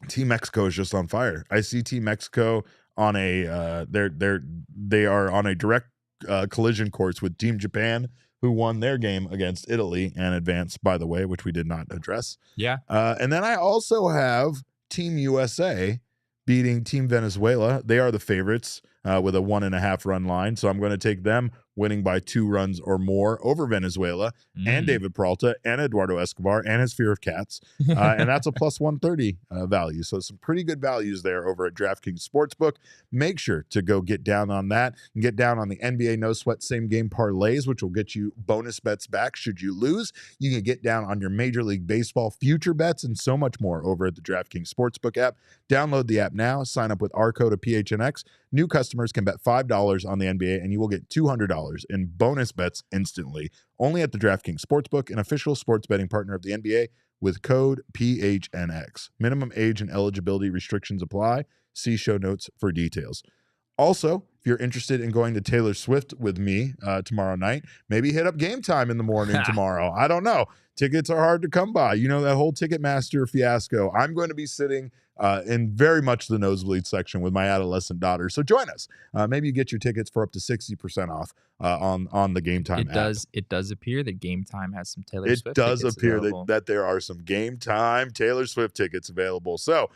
Team Mexico is just on fire. I see Team Mexico on a they are on a direct collision course with Team Japan, who won their game against Italy and advanced, by the way, which we did not address. Yeah. And then I also have Team USA beating Team Venezuela. They are the favorites with a 1.5 run line. So I'm going to take them winning by 2 runs or more over Venezuela and David Peralta and Eduardo Escobar and his fear of cats. And that's a plus 130 value. So some pretty good values there over at DraftKings Sportsbook. Make sure to go get down on that and get down on the NBA No Sweat Same Game Parlays, which will get you bonus bets back should you lose. You can get down on your Major League Baseball future bets and so much more over at the DraftKings Sportsbook app. Download the app now. Sign up with our code of PHNX. New customers can bet $5 on the NBA, and you will get $200 in bonus bets instantly. Only at the DraftKings Sportsbook, an official sports betting partner of the NBA, with code PHNX. Minimum age and eligibility restrictions apply. See show notes for details. Also, if you're interested in going to Taylor Swift with me tomorrow night, maybe hit up Game Time in the morning tomorrow. I don't know. tickets are hard to come by. You know, that whole Ticketmaster fiasco. I'm going to be sitting in very much the nosebleed section with my adolescent daughter. So join us. Maybe you get your tickets for up to 60% off on the Game Time app. It does appear that Game Time has some Taylor Swift tickets It does appear that there are some Game Time Taylor Swift tickets available. So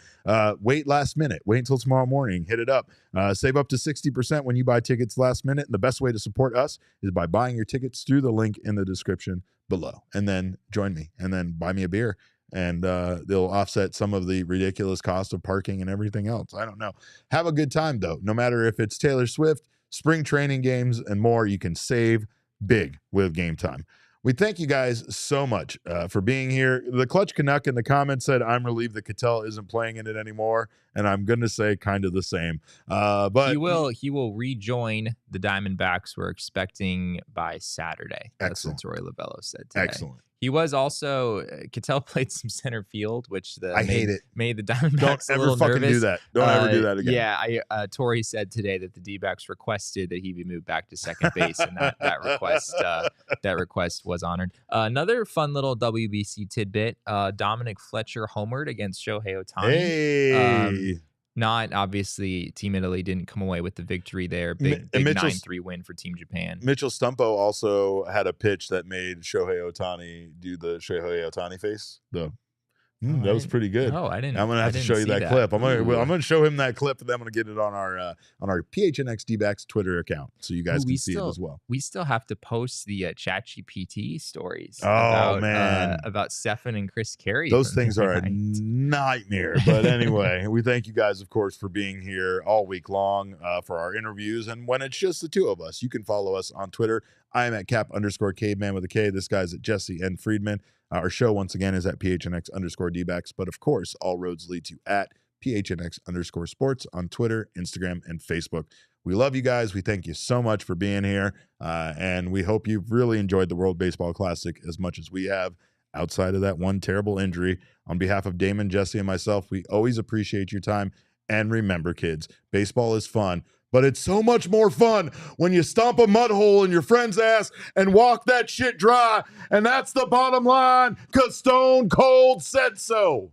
wait last minute. Wait until tomorrow morning. Hit it up. Save up to 60% when you buy tickets last minute. And the best way to support us is by buying your tickets through the link in the description below. And then join me and then buy me a beer. And they'll offset some of the ridiculous cost of parking and everything else. I don't know. Have a good time, though. No matter if it's Taylor Swift, spring training games, and more, you can save big with Game Time. We thank you guys so much for being here. The Clutch Canuck in the comments said, I'm relieved that Cattell isn't playing in it anymore. And I'm going to say kind of the same. But he will rejoin the Diamondbacks. We're expecting by Saturday. That's what Troy Lovello said today. Excellent. He was also, Cattell played some center field, which hate it. Made the Diamondbacks Don't a little ever fucking nervous. do that. Don't ever do that again. Yeah, Torrey said today that the D-backs requested that he be moved back to second base, and that request was honored. Another fun little WBC tidbit: Dominic Fletcher homered against Shohei Ohtani. Hey. Not obviously, Team Italy didn't come away with the victory there. Big 9-3 win for Team Japan. Mitchell Stumpo also had a pitch that made Shohei Ohtani do the Shohei Ohtani face. That was pretty good. Oh, I didn't. I'm gonna have to show you that clip. I'm gonna show him that clip, and then I'm gonna get it on our PHNX D-backs Twitter account, so you guys can see it as well. We still have to post the ChatGPT stories. About Stefan and Chris Carey. Those things are a nightmare. But anyway, we thank you guys, of course, for being here all week long for our interviews. And when it's just the two of us, you can follow us on Twitter. I am at Cap_Caveman with a K. This guy's at Jesse N. Friedman. Our show, once again, is at PHNX_D-backs. But, of course, all roads lead to at PHNX_sports on Twitter, Instagram, and Facebook. We love you guys. We thank you so much for being here. And we hope you've really enjoyed the World Baseball Classic as much as we have, outside of that one terrible injury. On behalf of Damon, Jesse, and myself, we always appreciate your time. And remember, kids, baseball is fun. But it's so much more fun when you stomp a mud hole in your friend's ass and walk that shit dry. And that's the bottom line, because Stone Cold said so.